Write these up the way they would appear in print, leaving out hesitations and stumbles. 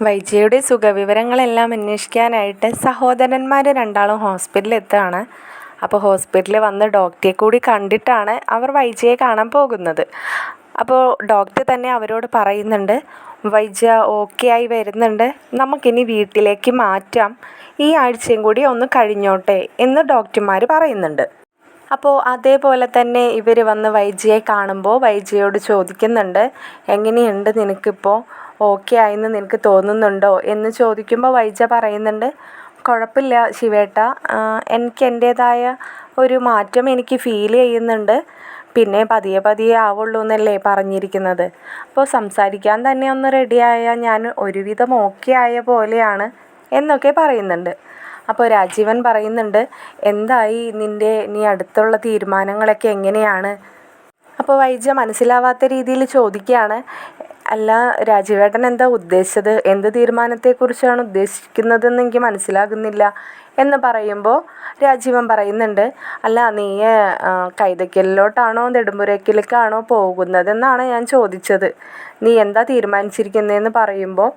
വൈജയുടെ സുഖവിവരങ്ങളെല്ലാം അന്വേഷിക്കാനായിട്ട് സഹോദരന്മാർ രണ്ടാളും ഹോസ്പിറ്റലിൽ എത്തുകയാണ്. അപ്പോൾ ഹോസ്പിറ്റലിൽ വന്ന് ഡോക്ടറെ കൂടി കണ്ടിട്ടാണ് അവർ വൈജയെ കാണാൻ പോകുന്നത്. അപ്പോൾ ഡോക്ടർ തന്നെ അവരോട് പറയുന്നുണ്ട്, വൈജ ഓക്കെ ആയി വരുന്നുണ്ട്, നമുക്കിനി വീട്ടിലേക്ക് മാറ്റാം, ഈ ആഴ്ചയും കൂടി ഒന്ന് കഴിഞ്ഞോട്ടെ എന്ന് ഡോക്ടർമാർ പറയുന്നുണ്ട്. അപ്പോൾ അതേപോലെ തന്നെ ഇവർ വന്ന് വൈജയെ കാണുമ്പോൾ വൈജയോട് ചോദിക്കുന്നുണ്ട്, എങ്ങനെയുണ്ട് നിനക്കിപ്പോൾ, ഓക്കെ ആയെന്ന് നിനക്ക് തോന്നുന്നുണ്ടോ എന്ന് ചോദിക്കുമ്പോൾ വൈജ പറയുന്നുണ്ട്, കുഴപ്പമില്ല ശിവേട്ട, എനിക്ക് എൻ്റേതായ ഒരു മാറ്റം എനിക്ക് ഫീൽ ചെയ്യുന്നുണ്ട്, പിന്നെ പതിയെ പതിയെ ആവുള്ളൂ എന്നല്ലേ പറഞ്ഞിരിക്കുന്നത്. അപ്പോൾ സംസാരിക്കാൻ തന്നെ ഒന്ന് റെഡിയായാൽ ഞാൻ ഒരുവിധം ഓക്കെ ആയ പോലെയാണ് എന്നൊക്കെ പറയുന്നുണ്ട്. അപ്പോൾ രാജീവൻ പറയുന്നുണ്ട്, എന്തായി നീ അടുത്തുള്ള തീരുമാനങ്ങളൊക്കെ എങ്ങനെയാണ്? അപ്പോൾ വൈജ മനസ്സിലാവാത്ത രീതിയിൽ ചോദിക്കുകയാണ്, അല്ല രാജീവേട്ടൻ എന്താ ഉദ്ദേശിച്ചത്, എന്ത് തീരുമാനത്തെക്കുറിച്ചാണ് ഉദ്ദേശിക്കുന്നതെന്ന് എനിക്ക് മനസ്സിലാകുന്നില്ല എന്ന് പറയുമ്പോൾ രാജീവൻ പറയുന്നുണ്ട്, അല്ല നീ കൈതയ്ക്കലിലോട്ടാണോ നെടുമ്പുരയ്ക്കലേക്കാണോ പോകുന്നതെന്നാണ് ഞാൻ ചോദിച്ചത്, നീ എന്താ തീരുമാനിച്ചിരിക്കുന്നതെന്ന് പറയുമ്പോൾ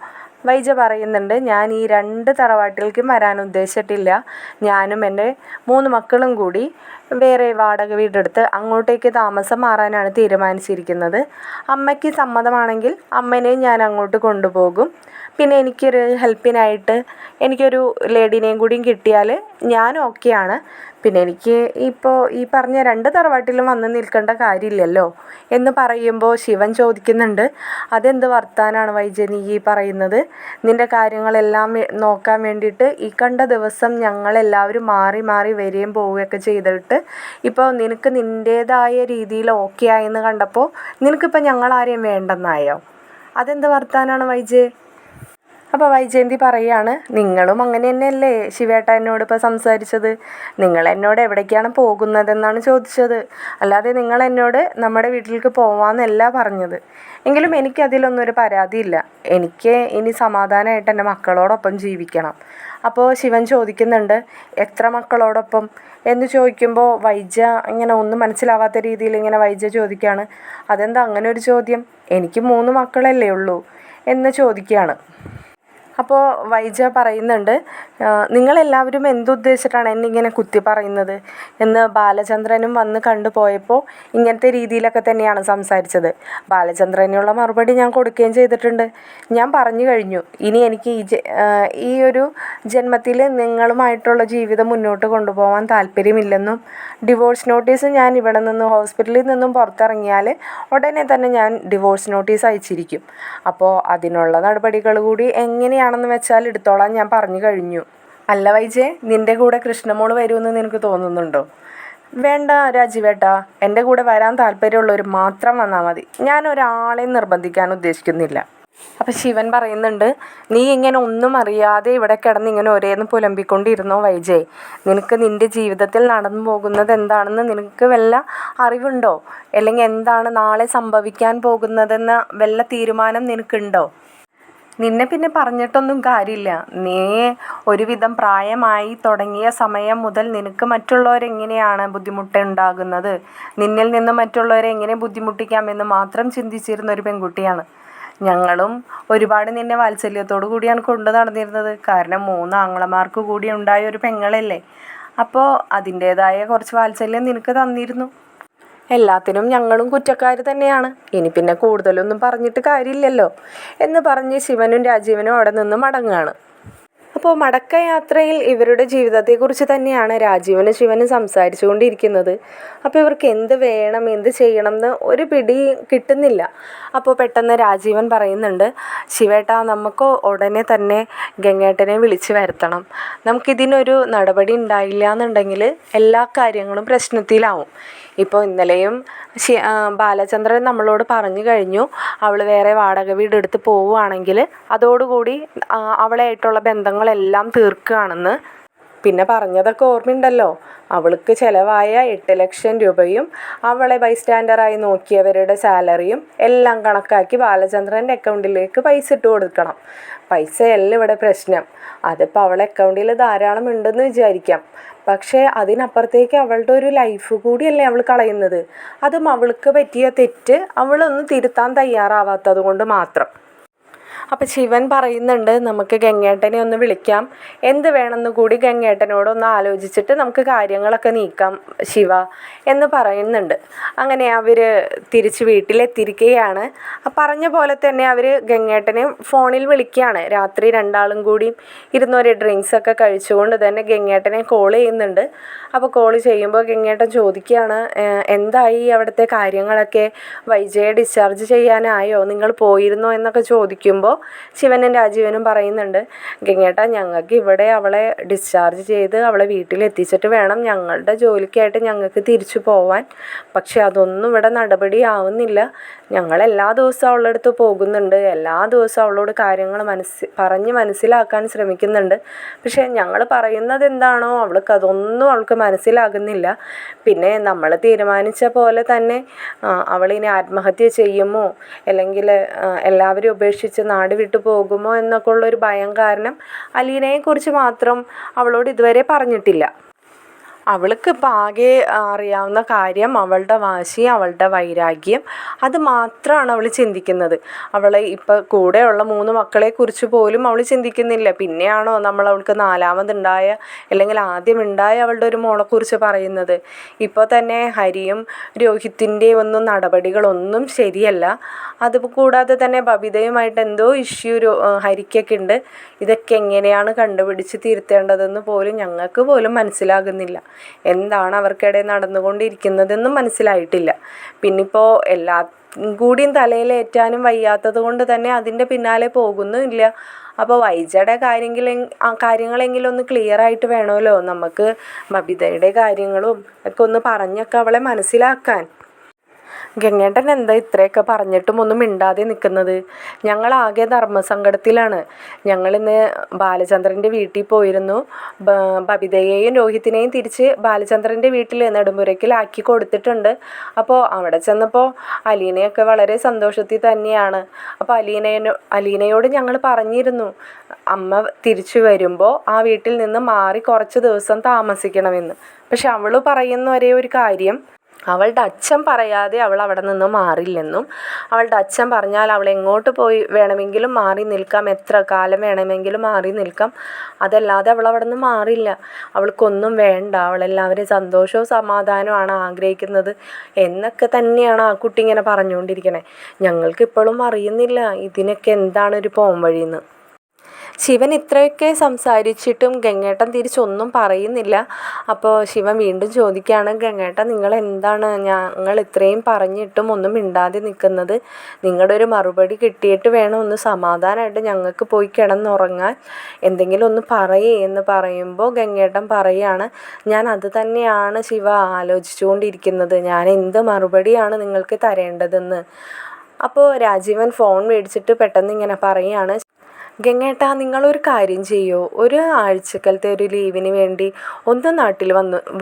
വൈജ പറയുന്നുണ്ട്, ഞാൻ ഈ 2 തറവാട്ടിലേക്കും വരാൻ ഉദ്ദേശിച്ചിട്ടില്ല, ഞാനും എൻ്റെ 3 മക്കളും കൂടി വേറെ വാടക വീടെടുത്ത് അങ്ങോട്ടേക്ക് താമസം മാറാനാണ് തീരുമാനിച്ചിരിക്കുന്നത്. അമ്മയ്ക്ക് സമ്മതമാണെങ്കിൽ അമ്മേനെയും ഞാൻ അങ്ങോട്ട് കൊണ്ടുപോകും, പിന്നെ എനിക്കൊരു ഹെൽപ്പിനായിട്ട് എനിക്കൊരു ലേഡീനെയും കൂടിയും കിട്ടിയാൽ ഞാൻ ഓക്കെയാണ്, പിന്നെ എനിക്ക് ഇപ്പോൾ ഈ പറഞ്ഞ 2 തറവാട്ടിലും വന്ന് നിൽക്കേണ്ട കാര്യമില്ലല്ലോ എന്ന് പറയുമ്പോൾ ശിവൻ ചോദിക്കുന്നുണ്ട്, അതെന്ത് വർത്താനാണ് വൈജ നീ ഈ പറയുന്നത്, നിൻ്റെ കാര്യങ്ങളെല്ലാം നോക്കാൻ വേണ്ടിയിട്ട് ഈ കണ്ട ദിവസം ഞങ്ങളെല്ലാവരും മാറി മാറി വരികയും പോവുകയൊക്കെ ചെയ്തിട്ട് ഇപ്പോൾ നിനക്ക് നിൻ്റേതായ രീതിയിൽ ഓക്കെ ആയെന്ന് കണ്ടപ്പോൾ നിനക്കിപ്പോൾ ഞങ്ങളാരെയും വേണ്ടെന്നായോ, അതെന്ത് വർത്താനാണ് വൈജേ? അപ്പോൾ വൈജയന്തി പറയുകയാണ്, നിങ്ങളും അങ്ങനെ തന്നെയല്ലേ ശിവേട്ട എന്നോട് ഇപ്പോൾ സംസാരിച്ചത്, നിങ്ങൾ എന്നോട് എവിടേക്കാണ് പോകുന്നതെന്നാണ് ചോദിച്ചത്, അല്ലാതെ നിങ്ങൾ എന്നോട് നമ്മുടെ വീട്ടിലേക്ക് പോവാമെന്നല്ല പറഞ്ഞത്. എങ്കിലും എനിക്കതിലൊന്നും ഒരു പരാതിയില്ല, എനിക്ക് ഇനി സമാധാനമായിട്ട് എൻ്റെ മക്കളോടൊപ്പം ജീവിക്കണം. അപ്പോൾ ശിവൻ ചോദിക്കുന്നുണ്ട്, എത്ര മക്കളോടൊപ്പം എന്ന് ചോദിക്കുമ്പോൾ വൈജ ഇങ്ങനെ ഒന്നും മനസ്സിലാവാത്ത രീതിയിൽ ഇങ്ങനെ വൈജ ചോദിക്കുകയാണ്, അതെന്താ അങ്ങനെ ഒരു ചോദ്യം, എനിക്ക് 3 മക്കളല്ലേ ഉള്ളൂ എന്ന് ചോദിക്കുകയാണ്. അപ്പോൾ വൈജ പറയുന്നുണ്ട്, നിങ്ങളെല്ലാവരും എന്തുദ്ദേശിച്ചിട്ടാണ് എന്നെ ഇങ്ങനെ കുത്തി പറയുന്നത് എന്ന് ബാലചന്ദ്രനും വന്ന് കണ്ടുപോയപ്പോൾ ഇങ്ങനത്തെ രീതിയിലൊക്കെ തന്നെയാണ് സംസാരിച്ചത്. ബാലചന്ദ്രനുള്ള മറുപടി ഞാൻ കൊടുക്കുകയും ചെയ്തിട്ടുണ്ട്. ഞാൻ പറഞ്ഞു കഴിഞ്ഞു, ഇനി എനിക്ക് ഈ ഒരു ജന്മത്തിൽ നിങ്ങളുമായിട്ടുള്ള ജീവിതം മുന്നോട്ട് കൊണ്ടുപോകാൻ താല്പര്യമില്ലെന്നും ഡിവോഴ്സ് നോട്ടീസ് ഞാൻ ഇവിടെ നിന്ന് ഹോസ്പിറ്റലിൽ നിന്നും പുറത്തിറങ്ങിയാൽ ഉടനെ തന്നെ ഞാൻ ഡിവോഴ്സ് നോട്ടീസ് അയച്ചിരിക്കും. അപ്പോൾ അതിനുള്ള നടപടികൾ കൂടി എങ്ങനെയാണെന്ന് വെച്ചാൽ എടുത്തോളാൻ ഞാൻ പറഞ്ഞു കഴിഞ്ഞു. അല്ല വൈജേ, നിൻ്റെ കൂടെ കൃഷ്ണമോൾ വരുമെന്ന് നിനക്ക് തോന്നുന്നുണ്ടോ? വേണ്ട രാജീവേട്ടാ, എൻ്റെ കൂടെ വരാൻ താല്പര്യമുള്ളവർ മാത്രം വന്നാൽ മതി, ഞാൻ ഒരാളെയും നിർബന്ധിക്കാൻ ഉദ്ദേശിക്കുന്നില്ല. അപ്പം ശിവൻ പറയുന്നുണ്ട്, നീ ഇങ്ങനെ ഒന്നും അറിയാതെ ഇവിടെ കിടന്ന് ഇങ്ങനെ ഒരേന്ന് പുലമ്പിക്കൊണ്ടിരുന്നോ വൈജയ്, നിനക്ക് നിൻ്റെ ജീവിതത്തിൽ നടന്നു പോകുന്നത് എന്താണെന്ന് നിനക്ക് വല്ല അറിവുണ്ടോ, അല്ലെങ്കിൽ എന്താണ് നാളെ സംഭവിക്കാൻ പോകുന്നതെന്ന വല്ല തീരുമാനം നിനക്കുണ്ടോ? നിന്നെ പിന്നെ പറഞ്ഞിട്ടൊന്നും കാര്യമില്ല, നീ ഒരുവിധം പ്രായമായി തുടങ്ങിയ സമയം മുതൽ നിനക്ക് മറ്റുള്ളവരെങ്ങനെയാണ് ബുദ്ധിമുട്ടുണ്ടാകുന്നത്, നിന്നിൽ നിന്ന് മറ്റുള്ളവരെ എങ്ങനെ ബുദ്ധിമുട്ടിക്കാമെന്ന് മാത്രം ചിന്തിച്ചിരുന്ന ഒരു പെൺകുട്ടിയാണ്. ഞങ്ങളും ഒരുപാട് നിന്നെ വാത്സല്യത്തോടു കൂടിയാണ് കൊണ്ടു നടന്നിരുന്നത്, കാരണം 3 ആങ്ങളമാർക്ക് കൂടി ഉണ്ടായ ഒരു പെങ്ങളല്ലേ, അപ്പോൾ അതിൻ്റേതായ കുറച്ച് വാത്സല്യം നിനക്ക് തന്നിരുന്നു. എല്ലാത്തിനും ഞങ്ങളും കുറ്റക്കാർ തന്നെയാണ്, ഇനി പിന്നെ കൂടുതലൊന്നും പറഞ്ഞിട്ട് കാര്യമില്ലല്ലോ എന്ന് പറഞ്ഞ് ശിവനും രാജീവനും അവിടെ നിന്ന് മടങ്ങുകയാണ്. അപ്പോൾ മടക്കയാത്രയിൽ ഇവരുടെ ജീവിതത്തെക്കുറിച്ച് തന്നെയാണ് രാജീവനും ശിവനും സംസാരിച്ചു കൊണ്ടിരിക്കുന്നത്. അപ്പോൾ ഇവർക്ക് എന്ത് വേണം എന്ത് ചെയ്യണം എന്ന് ഒരു പിടി കിട്ടുന്നില്ല. അപ്പോൾ പെട്ടെന്ന് രാജീവൻ പറയുന്നുണ്ട്, ശിവേട്ടാ നമുക്ക് ഉടനെ തന്നെ ഗംഗേട്ടനെ വിളിച്ച് വരുത്തണം, നമുക്കിതിനൊരു നടപടി ഉണ്ടായില്ല എന്നുണ്ടെങ്കിൽ എല്ലാ കാര്യങ്ങളും പ്രശ്നത്തിലാവും. ഇപ്പോൾ ഇന്നലെയും ബാലചന്ദ്രൻ നമ്മളോട് പറഞ്ഞു കഴിഞ്ഞു, അവൾ വേറെ വാടക വീടെടുത്ത് പോവുകയാണെങ്കിൽ അതോടുകൂടി അവളായിട്ടുള്ള ബന്ധങ്ങളെല്ലാം തീർക്കുകയാണെന്ന്. പിന്നെ പറഞ്ഞതൊക്കെ ഓർമ്മയുണ്ടല്ലോ, അവൾക്ക് ചിലവായ 8 ലക്ഷം രൂപയും അവളെ ബൈസ്റ്റാൻഡറായി നോക്കിയവരുടെ സാലറിയും എല്ലാം കണക്കാക്കി ബാലചന്ദ്രൻ്റെ അക്കൗണ്ടിലേക്ക് പൈസ ഇട്ട് കൊടുക്കണം. പൈസയല്ല ഇവിടെ പ്രശ്നം, അതിപ്പോൾ അവളെ അക്കൗണ്ടിൽ ധാരാളം ഉണ്ടെന്ന് വിചാരിക്കാം, പക്ഷേ അതിനപ്പുറത്തേക്ക് അവളുടെ ഒരു ലൈഫ് കൂടിയല്ലേ അവൾ കളയുന്നത്. അതും അവൾക്ക് പറ്റിയ തെറ്റ് അവളൊന്ന് തിരുത്താൻ തയ്യാറാവാത്തത് കൊണ്ട് മാത്രം. അപ്പോൾ ശിവൻ പറയുന്നുണ്ട് നമുക്ക് ഗംഗേട്ടനെ ഒന്ന് വിളിക്കാം, എന്ത് വേണമെന്ന് കൂടി ഗംഗേട്ടനോടൊന്ന് ആലോചിച്ചിട്ട് നമുക്ക് കാര്യങ്ങളൊക്കെ നീക്കാം ശിവ എന്ന് പറയുന്നുണ്ട്. അങ്ങനെ അവർ തിരിച്ച് വീട്ടിലെത്തിയിരിക്കുകയാണ്. പറഞ്ഞ പോലെ തന്നെ അവർ ഗംഗേട്ടനെ ഫോണിൽ വിളിക്കുകയാണ്. രാത്രി രണ്ടാളും കൂടി ഇരുന്നൊരു ഡ്രിങ്ക്സൊക്കെ കഴിച്ചുകൊണ്ട് തന്നെ ഗംഗേട്ടനെ കോൾ ചെയ്യുന്നുണ്ട്. അപ്പോൾ കോൾ ചെയ്യുമ്പോൾ ഗംഗേട്ടൻ ചോദിക്കുകയാണ്, എന്തായി അവിടുത്തെ കാര്യങ്ങളൊക്കെ, വൈജയെ ഡിസ്ചാർജ് ചെയ്യാനായോ, നിങ്ങൾ പോയിരുന്നോ എന്നൊക്കെ ചോദിക്കുമ്പോൾ ശിവനും രാജീവനും പറയുന്നുണ്ട്, ഗംഗേട്ട ഞങ്ങൾക്ക് ഇവിടെ അവളെ ഡിസ്ചാർജ് ചെയ്ത് അവളെ വീട്ടിലെത്തിച്ചിട്ട് വേണം ഞങ്ങളുടെ ജോലിക്കായിട്ട് ഞങ്ങൾക്ക് തിരിച്ചു പോവാൻ. പക്ഷെ അതൊന്നും ഇവിടെ നടപടി ആവുന്നില്ല. ഞങ്ങൾ എല്ലാ ദിവസവും അവളുടെ അടുത്ത് പോകുന്നുണ്ട്, എല്ലാ ദിവസവും അവളോട് കാര്യങ്ങൾ പറഞ്ഞ് മനസ്സിലാക്കാൻ ശ്രമിക്കുന്നുണ്ട്. പക്ഷേ ഞങ്ങൾ പറയുന്നത് എന്താണോ അവൾക്ക് മനസ്സിലാകുന്നില്ല. പിന്നെ നമ്മൾ തീരുമാനിച്ച പോലെ തന്നെ അവളിനി ആത്മഹത്യ ചെയ്യുമോ അല്ലെങ്കിൽ എല്ലാവരും ഉപേക്ഷിച്ച് നാട് വിട്ടു പോകുമോ എന്നൊക്കെ ഉള്ളൊരു ഭയം കാരണം അലീനയെക്കുറിച്ച് മാത്രം അവളോട് ഇതുവരെ പറഞ്ഞിട്ടില്ല. അവൾക്കിപ്പോൾ ആകെ അറിയാവുന്ന കാര്യം അവളുടെ വാശി, അവളുടെ വൈരാഗ്യം, അത് മാത്രമാണ് അവൾ ചിന്തിക്കുന്നത്. അവളെ ഇപ്പോൾ കൂടെയുള്ള 3 മക്കളെക്കുറിച്ച് പോലും അവൾ ചിന്തിക്കുന്നില്ല. പിന്നെയാണോ നമ്മൾ അവൾക്ക് നാലാമതുണ്ടായ അല്ലെങ്കിൽ ആദ്യമുണ്ടായ അവളുടെ ഒരു മോളെക്കുറിച്ച് പറയുന്നത്? ഇപ്പോൾ തന്നെ ഹരിയും രോഹിത്തിൻ്റെയും ഒന്നും നടപടികളൊന്നും ശരിയല്ല. അതുകൂടാതെ തന്നെ ബബിതയുമായിട്ട് എന്തോ ഇഷ്യൂ ഹരിക്കൊക്കെ ഉണ്ട്. ഇതൊക്കെ എങ്ങനെയാണ് കണ്ടുപിടിച്ച് തിരുത്തേണ്ടതെന്ന് പോലും ഞങ്ങൾക്ക് പോലും മനസ്സിലാകുന്നില്ല. എന്താണ് അവർക്കിടെ നടന്നുകൊണ്ടിരിക്കുന്നതെന്നും മനസ്സിലായിട്ടില്ല. പിന്നിപ്പോൾ എല്ലാ കൂടിയും തലയിലേറ്റാനും വയ്യാത്തത് കൊണ്ട് തന്നെ അതിൻ്റെ പിന്നാലെ പോകുന്നുമില്ല. അപ്പോൾ വൈജയുടെ കാര്യങ്ങളെങ്കിലും ഒന്ന് ക്ലിയർ ആയിട്ട് വേണമല്ലോ നമുക്ക് ബബിതയുടെ കാര്യങ്ങളും ഒക്കെ ഒന്ന് പറഞ്ഞൊക്കെ അവളെ മനസ്സിലാക്കാൻ. ഗംഗേട്ടൻ എന്താ ഇത്രയൊക്കെ പറഞ്ഞിട്ടും ഒന്നും മിണ്ടാതെ നിൽക്കുന്നത്? ഞങ്ങളാകെ ധർമ്മസങ്കടത്തിലാണ്. ഞങ്ങളിന്ന് ബാലചന്ദ്രൻ്റെ വീട്ടിൽ പോയിരുന്നു. ബബിതയെയും രോഹിത്തിനെയും തിരിച്ച് ബാലചന്ദ്രൻ്റെ വീട്ടിൽ നെടുമ്പുരയ്ക്കിലാക്കി കൊടുത്തിട്ടുണ്ട്. അപ്പോൾ അവിടെ ചെന്നപ്പോൾ അലീനയൊക്കെ വളരെ സന്തോഷത്തിൽ തന്നെയാണ്. അപ്പോൾ അലീനയോട് ഞങ്ങൾ പറഞ്ഞിരുന്നു, അമ്മ തിരിച്ചു വരുമ്പോൾ ആ വീട്ടിൽ നിന്ന് മാറി കുറച്ച് ദിവസം താമസിക്കണമെന്ന്. പക്ഷെ അവൾ പറയുന്ന ഒരേ ഒരു കാര്യം, അവളുടെ അച്ഛൻ പറയാതെ അവൾ അവിടെ നിന്ന് മാറില്ലെന്നും, അവളുടെ അച്ഛൻ പറഞ്ഞാൽ അവൾ എങ്ങോട്ട് പോയി വേണമെങ്കിലും മാറി നിൽക്കാം, എത്ര കാലം വേണമെങ്കിലും മാറി നിൽക്കാം, അതല്ലാതെ അവൾ അവിടെ നിന്ന് മാറില്ല, അവൾക്കൊന്നും വേണ്ട, അവളെല്ലാവരും സന്തോഷവും സമാധാനവുമാണ് ആഗ്രഹിക്കുന്നത് എന്നൊക്കെ തന്നെയാണ് ആ കുട്ടി ഇങ്ങനെ പറഞ്ഞുകൊണ്ടിരിക്കണേ. ഞങ്ങൾക്കിപ്പോഴും അറിയുന്നില്ല ഇതിനൊക്കെ എന്താണ് ഒരു പോംവഴിയെന്ന്. ശിവൻ ഇത്രയൊക്കെ സംസാരിച്ചിട്ടും ഗംഗേട്ടൻ തിരിച്ചൊന്നും പറയുന്നില്ല. അപ്പോൾ ശിവൻ വീണ്ടും ചോദിക്കുകയാണ്, ഗംഗേട്ടൻ നിങ്ങൾ എന്താണ് ഞങ്ങൾ ഇത്രയും പറഞ്ഞിട്ടും ഒന്നും മിണ്ടാതെ നിൽക്കുന്നത്? നിങ്ങളുടെ ഒരു മറുപടി കിട്ടിയിട്ട് വേണം ഒന്ന് സമാധാനമായിട്ട് ഞങ്ങൾക്ക് പോയി കിടന്നുറങ്ങാൻ, എന്തെങ്കിലും ഒന്ന് പറയേ എന്ന് പറയുമ്പോൾ ഗംഗേട്ടൻ പറയുകയാണ്, ഞാൻ അത് തന്നെയാണ് ശിവ ആലോചിച്ചുകൊണ്ടിരിക്കുന്നത്, ഞാൻ എന്ത് മറുപടിയാണ് നിങ്ങൾക്ക് തരേണ്ടതെന്ന്. അപ്പോൾ രാജീവൻ ഫോൺ മേടിച്ചിട്ട് പെട്ടെന്ന് ഇങ്ങനെ പറയുകയാണ്, ഗംഗേട്ടാ നിങ്ങളൊരു കാര്യം ചെയ്യുമോ, ഒരു ആഴ്ചക്കലത്തെ ഒരു ലീവിന് വേണ്ടി ഒന്ന് നാട്ടിൽ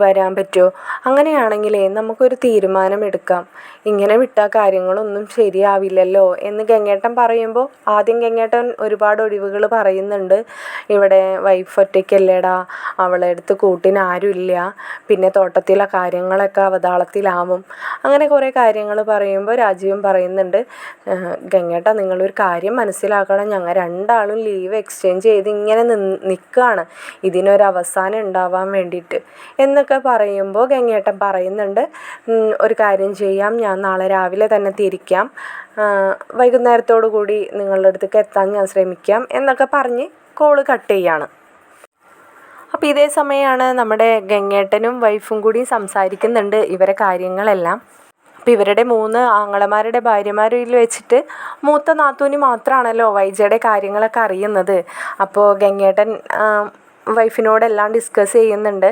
വരാൻ പറ്റുമോ? അങ്ങനെയാണെങ്കിലേ നമുക്കൊരു തീരുമാനം എടുക്കാം, ഇങ്ങനെ വിട്ടാൽ കാര്യങ്ങളൊന്നും ശരിയാവില്ലല്ലോ എന്ന് ഗംഗേട്ടൻ പറയുമ്പോൾ ആദ്യം ഗംഗേട്ടൻ ഒരുപാട് ഒഴിവുകൾ പറയുന്നുണ്ട്. ഇവിടെ വൈഫ് ഒറ്റയ്ക്കല്ലേടാ, അവളെ അടുത്ത് കൂട്ടിന് ആരുമില്ല, പിന്നെ തോട്ടത്തിലെ കാര്യങ്ങളൊക്കെ അവതാളത്തിലാവും, അങ്ങനെ കുറേ കാര്യങ്ങൾ പറയുമ്പോൾ രാജീവൻ പറയുന്നുണ്ട്, ഗംഗേട്ടാ നിങ്ങളൊരു കാര്യം മനസ്സിലാക്കണം, ഞങ്ങൾ രണ്ടാളും ലീവ് എക്സ്ചേഞ്ച് ചെയ്ത് ഇങ്ങനെ നിൽക്കുകയാണ് ഇതിനൊരവസാനം ഉണ്ടാവാൻ വേണ്ടിയിട്ട് എന്നൊക്കെ പറയുമ്പോൾ ഗംഗേട്ടൻ പറയുന്നുണ്ട്, ഒരു കാര്യം ചെയ്യാം, ഞാൻ നാളെ രാവിലെ തന്നെ തിരിക്കാം, വൈകുന്നേരത്തോടു കൂടി നിങ്ങളുടെ അടുത്തേക്ക് എത്താൻ ഞാൻ ശ്രമിക്കാം എന്നൊക്കെ പറഞ്ഞ് കോള് കട്ട് ചെയ്യാണ്. അപ്പോൾ ഇതേ സമയമാണ് നമ്മുടെ ഗംഗേട്ടനും വൈഫും കൂടി സംസാരിക്കുന്നുണ്ട് ഇവരെ കാര്യങ്ങളെല്ലാം. അപ്പോൾ ഇവരുടെ 3 ആങ്ങളമാരുടെ ഭാര്യമാരിൽ വെച്ചിട്ട് മൂത്ത നാത്തൂന് മാത്രമാണല്ലോ വൈജയുടെ കാര്യങ്ങളൊക്കെ അറിയുന്നത്. അപ്പോൾ ഗംഗേട്ടൻ വൈഫിനോടെല്ലാം ഡിസ്കസ് ചെയ്യുന്നുണ്ട്.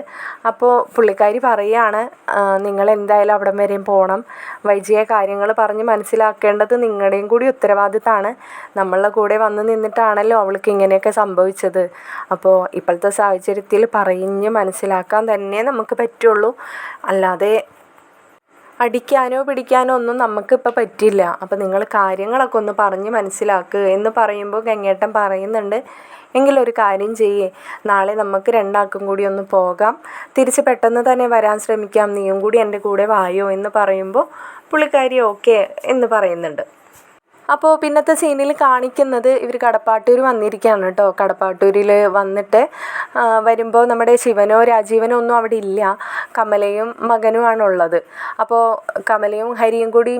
അപ്പോൾ പുള്ളിക്കാരി പറയുകയാണ്, നിങ്ങൾ എന്തായാലും അവിടം വരെയും പോകണം, വൈജയെ കാര്യങ്ങൾ പറഞ്ഞ് മനസ്സിലാക്കേണ്ടത് നിങ്ങളുടെയും കൂടി ഉത്തരവാദിത്തമാണ്, നമ്മളുടെ കൂടെ വന്ന് നിന്നിട്ടാണല്ലോ അവൾക്ക് ഇങ്ങനെയൊക്കെ സംഭവിച്ചത്. അപ്പോൾ ഇപ്പോഴത്തെ സാഹചര്യത്തിൽ പറഞ്ഞ് മനസ്സിലാക്കാൻ തന്നെ നമുക്ക് പറ്റുള്ളൂ, അല്ലാതെ അടിക്കാനോ പിടിക്കാനോ ഒന്നും നമുക്കിപ്പോൾ പറ്റില്ല. അപ്പോൾ നിങ്ങൾ കാര്യങ്ങളൊക്കെ ഒന്ന് പറഞ്ഞ് മനസ്സിലാക്കുക എന്ന് പറയുമ്പോൾ ഗംഗേട്ടൻ പറയുന്നുണ്ട്, എങ്കിലൊരു കാര്യം ചെയ്യേ, നാളെ നമുക്ക് രണ്ടാൾക്കും കൂടി ഒന്ന് പോകാം, തിരിച്ച് പെട്ടെന്ന് തന്നെ വരാൻ ശ്രമിക്കാം, നീയും കൂടി എൻ്റെ കൂടെ വായോ എന്ന് പറയുമ്പോൾ പുള്ളിക്കാരി ഓക്കെ എന്ന് പറയുന്നുണ്ട്. അപ്പോൾ പിന്നത്തെ സീനിൽ കാണിക്കുന്നത് ഇവർ കടപ്പാട്ടൂർ വന്നിരിക്കുകയാണ് കേട്ടോ. കടപ്പാട്ടൂരിൽ വന്നിട്ട് വരുമ്പോൾ നമ്മുടെ ശിവനോ രാജീവനോ ഒന്നും അവിടെ ഇല്ല, കമലയും മകനുമാണുള്ളത്. അപ്പോൾ കമലയും ഹരിയും കൂടി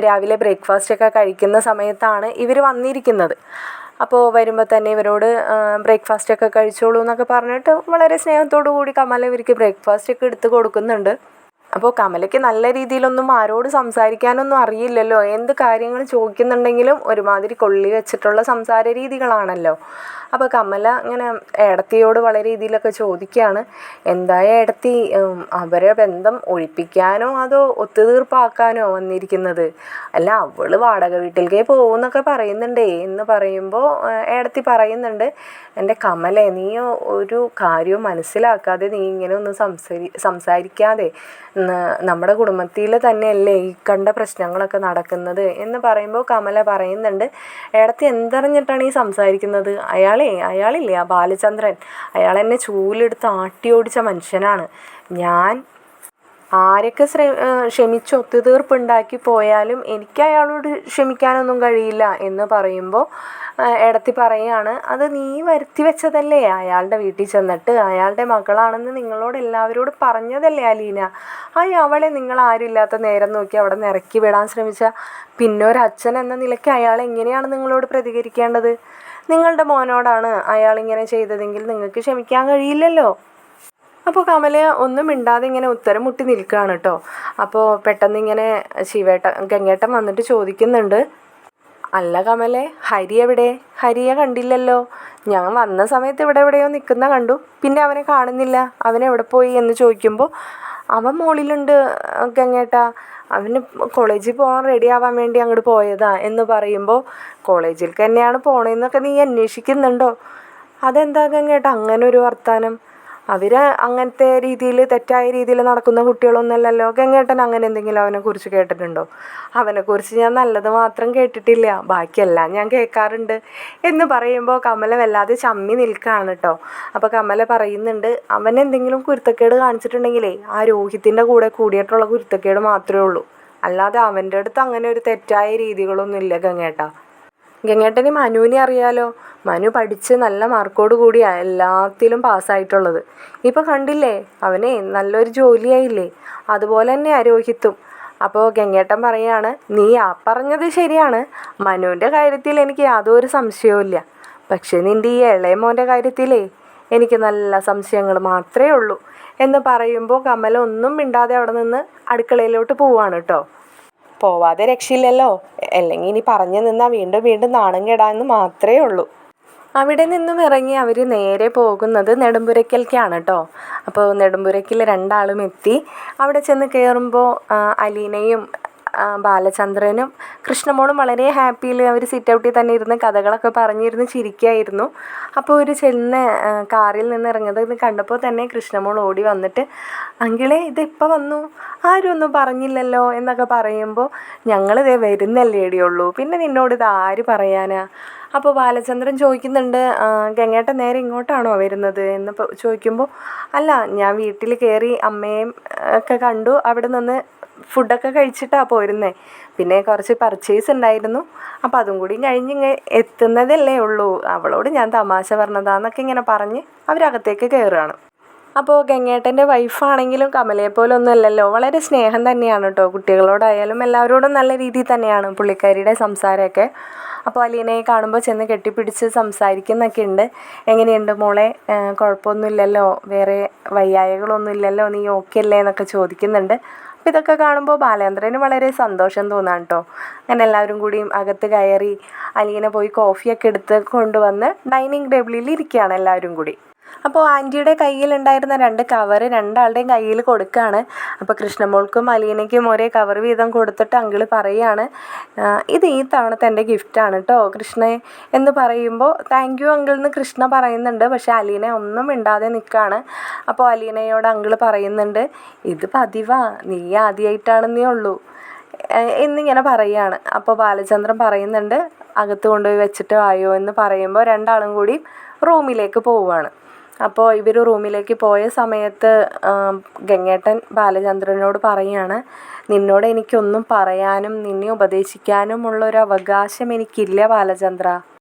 രാവിലെ ബ്രേക്ക്ഫാസ്റ്റൊക്കെ കഴിക്കുന്ന സമയത്താണ് ഇവർ വന്നിരിക്കുന്നത്. അപ്പോൾ വരുമ്പോൾ തന്നെ ഇവരോട് ബ്രേക്ക്ഫാസ്റ്റൊക്കെ കഴിച്ചോളൂ എന്നൊക്കെ പറഞ്ഞിട്ട് വളരെ സ്നേഹത്തോടു കൂടി കമല ഇവർക്ക് ബ്രേക്ക്ഫാസ്റ്റൊക്കെ എടുത്ത് കൊടുക്കുന്നുണ്ട്. അപ്പോൾ കമലയ്ക്ക് നല്ല രീതിയിലൊന്നും ആരോട് സംസാരിക്കാനൊന്നും അറിയില്ലല്ലോ. എന്ത് കാര്യങ്ങൾ ചോദിക്കുന്നുണ്ടെങ്കിലും ഒരുമാതിരി കൊള്ളി വെച്ചിട്ടുള്ള സംസാര രീതികളാണല്ലോ. അപ്പോൾ കമല ഇങ്ങനെ ഏടത്തിയോട് വളരെ രീതിയിലൊക്കെ ചോദിക്കുകയാണ്, എന്തായ ഏടത്തി അവരെ ബന്ധം ഒഴിപ്പിക്കാനോ അതോ ഒത്തുതീർപ്പാക്കാനോ വന്നിരിക്കുന്നത്? അല്ല, അവൾ വാടക വീട്ടിലേക്ക് പോകുമെന്നൊക്കെ പറയുന്നുണ്ടേ എന്ന് പറയുമ്പോൾ ഏടത്തി പറയുന്നുണ്ട്, എൻ്റെ കമലേ, നീ ഒരു കാര്യവും മനസ്സിലാക്കാതെ നീ ഇങ്ങനെ ഒന്നും സംസാരിക്കാതെ നമ്മുടെ കുടുംബത്തിൽ തന്നെയല്ലേ ഈ കണ്ട പ്രശ്നങ്ങളൊക്കെ നടക്കുന്നത് എന്ന് പറയുമ്പോൾ കമല പറയുന്നുണ്ട്, ഏടത്തി എന്തറിഞ്ഞിട്ടാണ് ഈ സംസാരിക്കുന്നത്? അയാളില്ലേ ആ ബാലചന്ദ്രൻ, അയാൾ എന്നെ ചൂലെടുത്ത് ആട്ടി ഓടിച്ച മനുഷ്യനാണ്. ഞാൻ ആരൊക്കെ ക്ഷമിച്ച് ഒത്തുതീർപ്പുണ്ടാക്കി പോയാലും എനിക്ക് അയാളോട് ക്ഷമിക്കാനൊന്നും കഴിയില്ല എന്ന് പറയുമ്പോൾ ഏടത്തി പറയുകയാണ്, അത് നീ വരുത്തി വെച്ചതല്ലേ? അയാളുടെ വീട്ടിൽ ചെന്നിട്ട് അയാളുടെ മകളാണെന്ന് നിങ്ങളോട് എല്ലാവരോടും പറഞ്ഞതല്ലേ അലീന? അവളെ നിങ്ങൾ ആരുമില്ലാത്ത നേരം നോക്കി അവിടെ നിന്ന് ഇറക്കി വിടാൻ ശ്രമിച്ചാൽ പിന്നെ ഒരച്ഛൻ എന്ന നിലയ്ക്ക് അയാൾ എങ്ങനെയാണ് നിങ്ങളോട് പ്രതികരിക്കേണ്ടത്? നിങ്ങളുടെ മോനോടാണ് അയാളിങ്ങനെ ചെയ്തതെങ്കിൽ നിങ്ങൾക്ക് ക്ഷമിക്കാൻ കഴിയില്ലല്ലോ. അപ്പോൾ കമല ഒന്നും മിണ്ടാതെ ഇങ്ങനെ ഉത്തരം മുട്ടി നിൽക്കുകയാണ് കേട്ടോ. അപ്പോൾ പെട്ടെന്ന് ഇങ്ങനെ ഗംഗേട്ടൻ വന്നിട്ട് ചോദിക്കുന്നുണ്ട്, അല്ല കമലേ, ഹരി എവിടെ? ഹരിയെ കണ്ടില്ലല്ലോ. ഞാൻ വന്ന സമയത്ത് ഇവിടെ എവിടെയോ നിൽക്കുന്ന കണ്ടു, പിന്നെ അവനെ കാണുന്നില്ല. അവൻ എവിടെ പോയി എന്ന് ചോദിക്കുമ്പോൾ അവൻ മുകളിലുണ്ട് ഗംഗേട്ടാ, അവന് കോളേജിൽ പോകാൻ റെഡി ആവാൻ വേണ്ടി അങ്ങോട്ട് പോയതാ എന്ന് പറയുമ്പോൾ കോളേജിൽ തന്നെയാണ് പോണേന്നൊക്കെ നീ അന്വേഷിക്കുന്നുണ്ടോ? അതെന്താ ഗംഗേട്ടാ അങ്ങനെ ഒരു വർത്താനം? അവർ അങ്ങനത്തെ രീതിയിൽ തെറ്റായ രീതിയിൽ നടക്കുന്ന കുട്ടികളൊന്നുമല്ലല്ലോ. ഗംഗേട്ടൻ അങ്ങനെ എന്തെങ്കിലും അവനെക്കുറിച്ച് കേട്ടിട്ടുണ്ടോ? അവനെക്കുറിച്ച് ഞാൻ നല്ലത് മാത്രം കേട്ടിട്ടില്ല, ബാക്കിയെല്ലാം ഞാൻ കേൾക്കാറുണ്ട് എന്ന് പറയുമ്പോൾ കമല വല്ലാതെ ചമ്മി നിൽക്കുകയാണ് കേട്ടോ. അപ്പോൾ കമല പറയുന്നുണ്ട്, അവൻ എന്തെങ്കിലും കുരുത്തക്കേട് കാണിച്ചിട്ടുണ്ടെങ്കിലേ ആ രോഹിത്തിൻ്റെ കൂടെ കൂടിയിട്ടുള്ള കുരുത്തക്കേട് മാത്രമേ ഉള്ളൂ, അല്ലാതെ അവൻ്റെ അടുത്ത് അങ്ങനെ ഒരു തെറ്റായ രീതികളൊന്നും ഇല്ല ഗംഗേട്ടാ. ഗംഗേട്ടന് മനുവിനെ അറിയാലോ, മനു പഠിച്ച് നല്ല മാർക്കോട് കൂടിയാണ് എല്ലാത്തിലും പാസ്സായിട്ടുള്ളത്. ഇപ്പോൾ കണ്ടില്ലേ, അവനെ നല്ലൊരു ജോലിയായില്ലേ? അതുപോലെ തന്നെ രോഹിത്തും. അപ്പോൾ ഗംഗേട്ടൻ പറയാണ്, നീ പറഞ്ഞത് ശരിയാണ്, മനുവിൻ്റെ കാര്യത്തിൽ എനിക്ക് യാതൊരു സംശയവും ഇല്ല. പക്ഷേ നിൻ്റെ ഈ ഇളയ മോൻ്റെ കാര്യത്തിലേ എനിക്ക് നല്ല സംശയങ്ങൾ മാത്രമേ ഉള്ളൂ എന്ന് പറയുമ്പോൾ കമല ഒന്നും മിണ്ടാതെ അവിടെ നിന്ന് അടുക്കളയിലോട്ട് പോവാണ് കേട്ടോ. പോവാതെ രക്ഷയില്ലല്ലോ, അല്ലെങ്കിൽ ഇനി പറഞ്ഞു നിന്നാൽ വീണ്ടും വീണ്ടും നാണം കെടാന്ന് മാത്രമേ ഉള്ളൂ. അവിടെ നിന്നും ഇറങ്ങി അവർ നേരെ പോകുന്നത് നെടുമ്പുരയ്ക്കലേക്കാണ് കേട്ടോ. അപ്പോൾ നെടുമ്പുരയ്ക്കൽ രണ്ടാളും എത്തി. അവിടെ ചെന്ന് കയറുമ്പോൾ അലീനയും ബാലചന്ദ്രനും കൃഷ്ണമോളും വളരെ ഹാപ്പിയിൽ അവർ സിറ്റ് ഔട്ടിൽ തന്നെ ഇരുന്ന് കഥകളൊക്കെ പറഞ്ഞിരുന്ന് ചിരിക്കുകയായിരുന്നു. അപ്പോൾ ഒരു ചെന്ന് കാറിൽ നിന്ന് ഇറങ്ങുന്നത് കണ്ടപ്പോൾ തന്നെ കൃഷ്ണമോൾ ഓടി വന്നിട്ട്, അങ്കിളെ ഇതെപ്പോൾ വന്നു? ആരും ഒന്നും പറഞ്ഞില്ലല്ലോ എന്നൊക്കെ പറയുമ്പോൾ, ഞങ്ങളിതേ വരുന്നല്ലേടിയുള്ളൂ, പിന്നെ നിന്നോട് ഇത് ആര് പറയാനാ? അപ്പോൾ ബാലചന്ദ്രൻ ചോദിക്കുന്നുണ്ട്, ഗംഗേട്ടൻ നേരെ ഇങ്ങോട്ടാണോ വരുന്നത് എന്ന് ചോദിക്കുമ്പോൾ, അല്ല, ഞാൻ വീട്ടിൽ കയറി അമ്മയും ഒക്കെ കണ്ടു, അവിടെ നിന്ന് ഫുഡൊക്കെ കഴിച്ചിട്ടാണ് പോരുന്നത്, പിന്നെ കുറച്ച് പർച്ചേസ് ഉണ്ടായിരുന്നു, അപ്പോൾ അതും കൂടി കഴിഞ്ഞ് എത്തുന്നതല്ലേ ഉള്ളൂ, അവളോട് ഞാൻ തമാശ പറഞ്ഞതാന്നൊക്കെ ഇങ്ങനെ പറഞ്ഞ് അവരകത്തേക്ക് കയറുകയാണ്. അപ്പോൾ ഗംഗേട്ടൻ്റെ വൈഫാണെങ്കിലും കമലയെപ്പോലെ ഒന്നും അല്ലല്ലോ, വളരെ സ്നേഹം തന്നെയാണ് കേട്ടോ, കുട്ടികളോടായാലും എല്ലാവരോടും നല്ല രീതിയിൽ തന്നെയാണ് പുള്ളിക്കാരിയുടെ സംസാരമൊക്കെ. അപ്പോൾ അലീനയെ കാണുമ്പോൾ ചെന്ന് കെട്ടിപ്പിടിച്ച് സംസാരിക്കുന്നൊക്കെ ഉണ്ട്. എങ്ങനെയുണ്ട് മോളെ, കുഴപ്പമൊന്നുമില്ലല്ലോ, വേറെ വയ്യായകളൊന്നും ഇല്ലല്ലോ, നീ ഓക്കെ അല്ലേ എന്നൊക്കെ ചോദിക്കുന്നുണ്ട്. അപ്പോൾ ഇതൊക്കെ കാണുമ്പോൾ ബാലേന്ദ്രന് വളരെ സന്തോഷം തോന്നാണ് കേട്ടോ. അങ്ങനെ എല്ലാവരും കൂടി അകത്ത് കയറി അലീന പോയി കോഫിയൊക്കെ എടുത്ത് കൊണ്ടുവന്ന് ഡൈനിങ് ടേബിളിൽ ഇരിക്കുകയാണ് എല്ലാവരും കൂടി. അപ്പോൾ ആൻറ്റിയുടെ കയ്യിലുണ്ടായിരുന്ന 2 കവറ് രണ്ടാളുടെയും കയ്യിൽ കൊടുക്കുകയാണ്. അപ്പോൾ കൃഷ്ണമോൾക്കും അലീനയ്ക്കും ഒരേ കവർ വീതം കൊടുത്തിട്ട് അങ്കിള് പറയുകയാണ്, ഇത് ഈ തവണത്തെ എൻ്റെ ഗിഫ്റ്റാണ് കേട്ടോ കൃഷ്ണേ എന്ന് പറയുമ്പോൾ, താങ്ക് യു അങ്കിൾ എന്ന് കൃഷ്ണ പറയുന്നുണ്ട്. പക്ഷേ അലീന ഒന്നും മിണ്ടാതെ നിൽക്കുകയാണ്. അപ്പോൾ അലീനയോട് അങ്കിള് പറയുന്നുണ്ട്, ഇത് പതിവാ, നീ ആദ്യമായിട്ടാണെന്നേ ഉള്ളൂ എന്നിങ്ങനെ പറയുകയാണ്. അപ്പോൾ ബാലചന്ദ്രൻ പറയുന്നുണ്ട്, അകത്ത് കൊണ്ടുപോയി വെച്ചിട്ട് വായോ എന്ന് പറയുമ്പോൾ രണ്ടാളും കൂടി റൂമിലേക്ക് പോവുകയാണ്. അപ്പോൾ ഇവർ റൂമിലേക്ക് പോയ സമയത്ത് ഗംഗേട്ടൻ ബാലചന്ദ്രനോട് പറയാണ്, നിന്നോട് എനിക്കൊന്നും പറയാനും നിന്നെ ഉപദേശിക്കാനുമുള്ളൊരു അവകാശം എനിക്കില്ല ബാലചന്ദ്ര.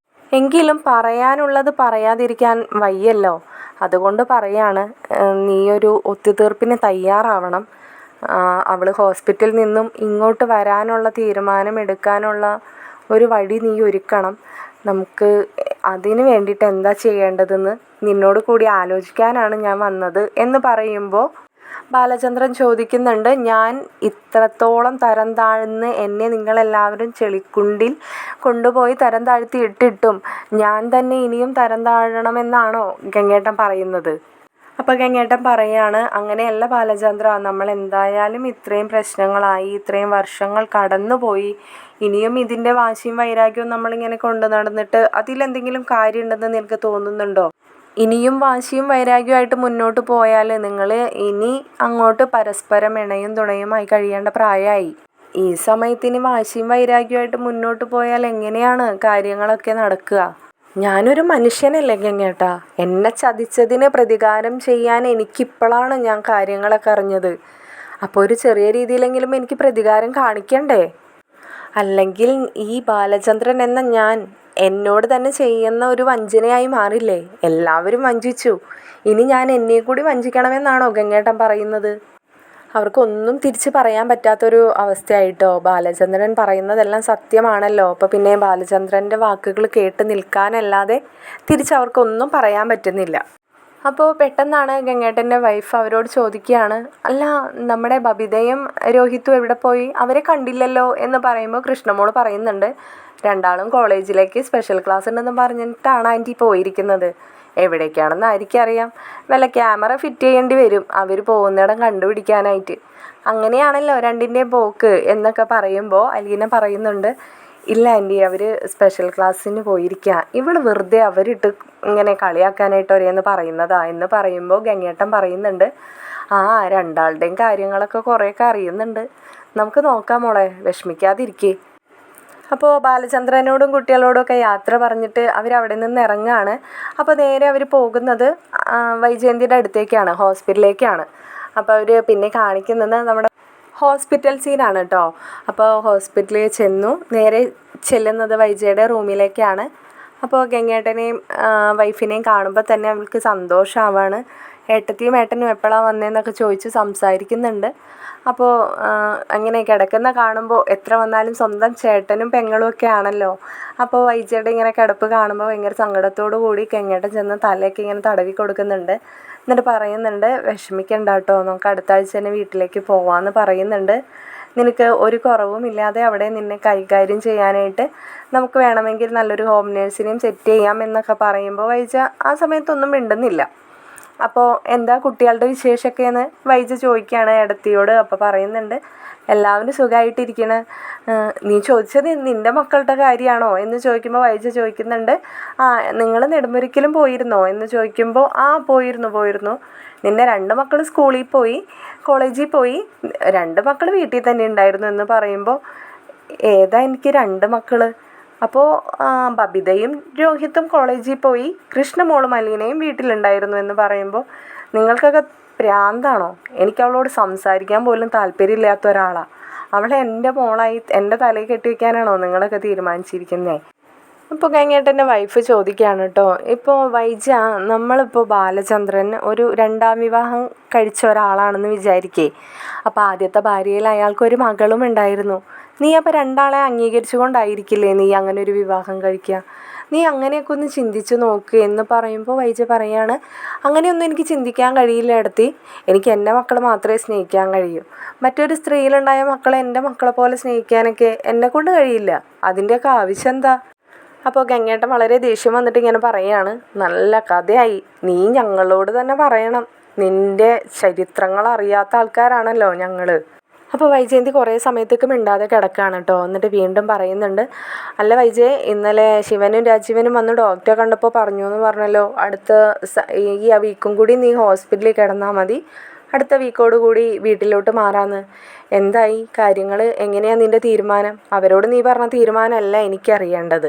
എങ്കിലും പറയാനുള്ളത് പറയാതിരിക്കാൻ വയ്യല്ലോ. അതുകൊണ്ട് പറയാണ്, നീയൊരു ഒത്തുതീർപ്പിന് തയ്യാറാവണം. അവൾ ഹോസ്പിറ്റലിൽ നിന്നും ഇങ്ങോട്ട് വരാനുള്ള തീരുമാനം എടുക്കാനുള്ള ഒരു വഴി നീ ഒരുക്കണം. നമുക്ക് അതിന് വേണ്ടിയിട്ട് എന്താ ചെയ്യേണ്ടതെന്ന് നിന്നോട് കൂടി ആലോചിക്കാനാണ് ഞാൻ വന്നത് എന്ന് പറയുമ്പോൾ ബാലചന്ദ്രൻ ചോദിക്കുന്നുണ്ട്, ഞാൻ ഇത്രത്തോളം തരം താഴ്ന്ന് എന്നെ നിങ്ങളെല്ലാവരും ചെളിക്കുണ്ടിൽ കൊണ്ടുപോയി തരം താഴ്ത്തി ഇട്ടിട്ടും ഞാൻ തന്നെ ഇനിയും തരം താഴണമെന്നാണോ ഗംഗേട്ടൻ പറയുന്നത്? അപ്പോൾ ഗംഗേട്ടൻ പറയാണ്, അങ്ങനെയല്ല ബാലചന്ദ്ര, നമ്മൾ എന്തായാലും ഇത്രയും പ്രശ്നങ്ങളായി, ഇത്രയും വർഷങ്ങൾ കടന്നുപോയി, ഇനിയും ഇതിൻ്റെ വാശിയും വൈരാഗ്യവും നമ്മളിങ്ങനെ കൊണ്ടു നടന്നിട്ട് അതിലെന്തെങ്കിലും കാര്യമുണ്ടെന്ന് നിനക്ക് തോന്നുന്നുണ്ടോ? ഇനിയും വാശിയും വൈരാഗ്യമായിട്ട് മുന്നോട്ട് പോയാൽ നിങ്ങൾ ഇനി അങ്ങോട്ട് പരസ്പരം ഇണയും തുണയുമായി കഴിയേണ്ട പ്രായമായി. ഈ സമയത്തിന് വാശിയും വൈരാഗ്യമായിട്ട് മുന്നോട്ട് പോയാൽ എങ്ങനെയാണ് കാര്യങ്ങളൊക്കെ നടക്കുക? ഞാനൊരു മനുഷ്യനല്ലേ ഗംഗേട്ടാ, എന്നെ ചതിച്ചതിന് പ്രതികാരം ചെയ്യാൻ എനിക്കിപ്പോഴാണ് ഞാൻ കാര്യങ്ങളൊക്കെ അറിഞ്ഞത്. അപ്പോൾ ഒരു ചെറിയ രീതിയിലെങ്കിലും എനിക്ക് പ്രതികാരം കാണിക്കണ്ടേ? അല്ലെങ്കിൽ ഈ ബാലചന്ദ്രൻ എന്ന ഞാൻ എന്നോട് തന്നെ ചെയ്യുന്ന ഒരു വഞ്ചനയായി മാറില്ലേ? എല്ലാവരും വഞ്ചിച്ചു, ഇനി ഞാൻ എന്നെ കൂടി വഞ്ചിക്കണമെന്നാണോ ഗംഗേട്ടൻ പറയുന്നത്? അവർക്കൊന്നും തിരിച്ച് പറയാൻ പറ്റാത്തൊരു അവസ്ഥയായിട്ടോ. ബാലചന്ദ്രൻ പറയുന്നതെല്ലാം സത്യമാണല്ലോ. അപ്പോൾ പിന്നെ ബാലചന്ദ്രൻ്റെ വാക്കുകൾ കേട്ട് നിൽക്കാനല്ലാതെ തിരിച്ചവർക്കൊന്നും പറയാൻ പറ്റുന്നില്ല. അപ്പോൾ പെട്ടെന്നാണ് ഗംഗേട്ടൻ്റെ വൈഫ് അവരോട് ചോദിക്കുകയാണ്, അല്ല, നമ്മുടെ ബബിതയും രോഹിത്തും എവിടെ പോയി? അവരെ കണ്ടില്ലല്ലോ എന്ന് പറയുമ്പോൾ കൃഷ്ണമോൾ പറയുന്നുണ്ട്, രണ്ടാളും കോളേജിലേക്ക് സ്പെഷ്യൽ ക്ലാസ് ഉണ്ടെന്ന് പറഞ്ഞിട്ടാണ് ആൻറ്റി പോയിരിക്കുന്നത്. എവിടേക്കാണെന്ന് ആയിരിക്കറിയാം, വല്ല ക്യാമറ ഫിറ്റ് ചെയ്യേണ്ടി വരും അവർ പോകുന്നിടം കണ്ടുപിടിക്കാനായിട്ട്. അങ്ങനെയാണല്ലോ രണ്ടിൻ്റെയും പോക്ക് എന്നൊക്കെ പറയുമ്പോൾ അലീന പറയുന്നുണ്ട്, ഇല്ല ആൻറ്റി, അവർ സ്പെഷ്യൽ ക്ലാസ്സിന് പോയിരിക്കുക, ഇവൾ വെറുതെ അവരിട്ട് ഇങ്ങനെ കളിയാക്കാനായിട്ട് ഒരേന്ന് പറയുന്നതാ എന്ന് പറയുമ്പോൾ ഗംഗേട്ടൻ പറയുന്നുണ്ട്, രണ്ടാളുടെയും കാര്യങ്ങളൊക്കെ കുറേയൊക്കെ അറിയുന്നുണ്ട്, നമുക്ക് നോക്കാം മോളെ, വിഷമിക്കാതിരിക്കേ. അപ്പോൾ ബാലചന്ദ്രനോടും കുട്ടികളോടുമൊക്കെ യാത്ര പറഞ്ഞിട്ട് അവരവിടെ നിന്ന് ഇറങ്ങുകയാണ്. അപ്പോൾ നേരെ അവർ പോകുന്നത് വൈജയന്തിയുടെ അടുത്തേക്കാണ്, ഹോസ്പിറ്റലിലേക്കാണ്. അപ്പോൾ അവർ പിന്നെ കാണിക്കുന്നത് നമ്മുടെ ഹോസ്പിറ്റൽ സീനാണ് കേട്ടോ. അപ്പോൾ ഹോസ്പിറ്റലിൽ ചെന്നു, നേരെ ചെല്ലുന്നത് വൈജയുടെ റൂമിലേക്കാണ്. അപ്പോൾ ഗംഗേട്ടനെയും വൈഫിനെയും കാണുമ്പോൾ തന്നെ അവൾക്ക് സന്തോഷമാവാണ്. ഏട്ടത്തിയും ഏട്ടനും എപ്പോഴാണ് വന്നതെന്നൊക്കെ ചോദിച്ച് സംസാരിക്കുന്നുണ്ട്. അപ്പോൾ അങ്ങനെ കിടക്കുന്ന കാണുമ്പോൾ എത്ര വന്നാലും സ്വന്തം ചേട്ടനും പെങ്ങളും ഒക്കെ ആണല്ലോ. അപ്പോൾ വൈജയുടെ ഇങ്ങനെ കിടപ്പ് കാണുമ്പോൾ ഭയങ്കര സങ്കടത്തോടു കൂടി ഗംഗേട്ടൻ ചെന്ന് തലയൊക്കെ ഇങ്ങനെ തടവി കൊടുക്കുന്നുണ്ട്. എന്നിട്ട് പറയുന്നുണ്ട്, വിഷമിക്കണ്ട കേട്ടോ, നമുക്ക് അടുത്ത ആഴ്ച തന്നെ വീട്ടിലേക്ക് പോവാമെന്ന് പറയുന്നുണ്ട്. നിനക്ക് ഒരു കുറവും ഇല്ലാതെ അവിടെ നിന്നെ കൈകാര്യം ചെയ്യാനായിട്ട് നമുക്ക് വേണമെങ്കിൽ നല്ലൊരു ഹോം നേഴ്സിനെയും സെറ്റ് ചെയ്യാം എന്നൊക്കെ പറയുമ്പോൾ വൈജ ആ സമയത്തൊന്നും മിണ്ടുന്നില്ല. അപ്പോൾ എന്താ കുട്ടികളുടെ വിശേഷമൊക്കെ എന്ന് വൈജ ചോദിക്കുകയാണ് ഏടത്തിയോട്. അപ്പോൾ പറയുന്നുണ്ട്, എല്ലാവരും സുഖമായിട്ടിരിക്കണ. നീ ചോദിച്ചത് നിൻ്റെ മക്കളുടെ കാര്യമാണോ എന്ന് ചോദിക്കുമ്പോൾ വൈജ ചോദിക്കുന്നുണ്ട്, നിങ്ങൾ നെടുമുരിക്കലും പോയിരുന്നോ എന്ന് ചോദിക്കുമ്പോൾ പോയിരുന്നു. നിൻ്റെ 2 മക്കൾ സ്കൂളിൽ പോയി, കോളേജിൽ പോയി, 2 മക്കൾ വീട്ടിൽ തന്നെ ഉണ്ടായിരുന്നു എന്ന് പറയുമ്പോൾ ഏതാ എനിക്ക് 2 മക്കൾ? അപ്പോൾ ബബിതയും രോഹിത്തും കോളേജിൽ പോയി, കൃഷ്ണമോളും അലീനയും വീട്ടിലുണ്ടായിരുന്നു എന്ന് പറയുമ്പോൾ നിങ്ങൾക്കൊക്കെ പ്രാന്താണോ? എനിക്ക് അവളോട് സംസാരിക്കാൻ പോലും താല്പര്യമില്ലാത്ത ഒരാളാണ്. അവളെ എൻ്റെ മോളായി എൻ്റെ തലയിൽ കെട്ടി വയ്ക്കാനാണോ നിങ്ങളൊക്കെ തീരുമാനിച്ചിരിക്കുന്നത്? ഇപ്പോൾ ഗംഗേട്ടൻ്റെ വൈഫ് ചോദിക്കുകയാണ് കേട്ടോ, ഇപ്പോൾ വൈജ, നമ്മളിപ്പോൾ ബാലചന്ദ്രൻ ഒരു 2ാം വിവാഹം കഴിച്ച ഒരാളാണെന്ന് വിചാരിക്കേ. അപ്പോൾ ആദ്യത്തെ ഭാര്യയിൽ അയാൾക്കൊരു മകളും ഉണ്ടായിരുന്നു. നീ അപ്പോൾ 2ആളെ അംഗീകരിച്ചു കൊണ്ടായിരിക്കില്ലേ നീ അങ്ങനെ ഒരു വിവാഹം കഴിക്കുക? നീ അങ്ങനെയൊക്കെ ഒന്ന് ചിന്തിച്ച് നോക്ക് എന്ന് പറയുമ്പോൾ വൈജ പറയാണ്, അങ്ങനെയൊന്നും എനിക്ക് ചിന്തിക്കാൻ കഴിയില്ല ഏടത്തി. എനിക്ക് എൻ്റെ മക്കളെ മാത്രമേ സ്നേഹിക്കാൻ കഴിയൂ. മറ്റൊരു സ്ത്രീയിലുണ്ടായ മക്കളെ എൻ്റെ മക്കളെ പോലെ സ്നേഹിക്കാനൊക്കെ എന്നെക്കൊണ്ട് കഴിയില്ല. അതിൻ്റെയൊക്കെ ആവശ്യം എന്താ? അപ്പോൾ ഗംഗേട്ടൻ വളരെ ദേഷ്യം വന്നിട്ട് ഇങ്ങനെ പറയാണ്, നല്ല കഥയായി, നീ ഞങ്ങളോട് തന്നെ പറയണം, നിൻ്റെ ചരിത്രങ്ങൾ അറിയാത്ത ആൾക്കാരാണല്ലോ ഞങ്ങൾ. അപ്പോൾ വൈജയന്തി കുറേ സമയത്തേക്ക് മിണ്ടാതെ കിടക്കുകയാണ് കേട്ടോ. എന്നിട്ട് വീണ്ടും പറയുന്നുണ്ട്, അല്ല വൈജയ്, ഇന്നലെ ശിവനും രാജീവനും വന്ന് ഡോക്ടറെ കണ്ടപ്പോൾ പറഞ്ഞു എന്ന് പറഞ്ഞല്ലോ, അടുത്ത ഈ വീക്കും കൂടി നീ ഹോസ്പിറ്റലിൽ കിടന്നാൽ മതി, അടുത്ത വീക്കോട് കൂടി വീട്ടിലോട്ട് മാറാമെന്ന്. എന്തായി കാര്യങ്ങൾ? എങ്ങനെയാണ് നിൻ്റെ തീരുമാനം? അവരോട് നീ പറഞ്ഞ തീരുമാനമല്ല എനിക്കറിയേണ്ടത്.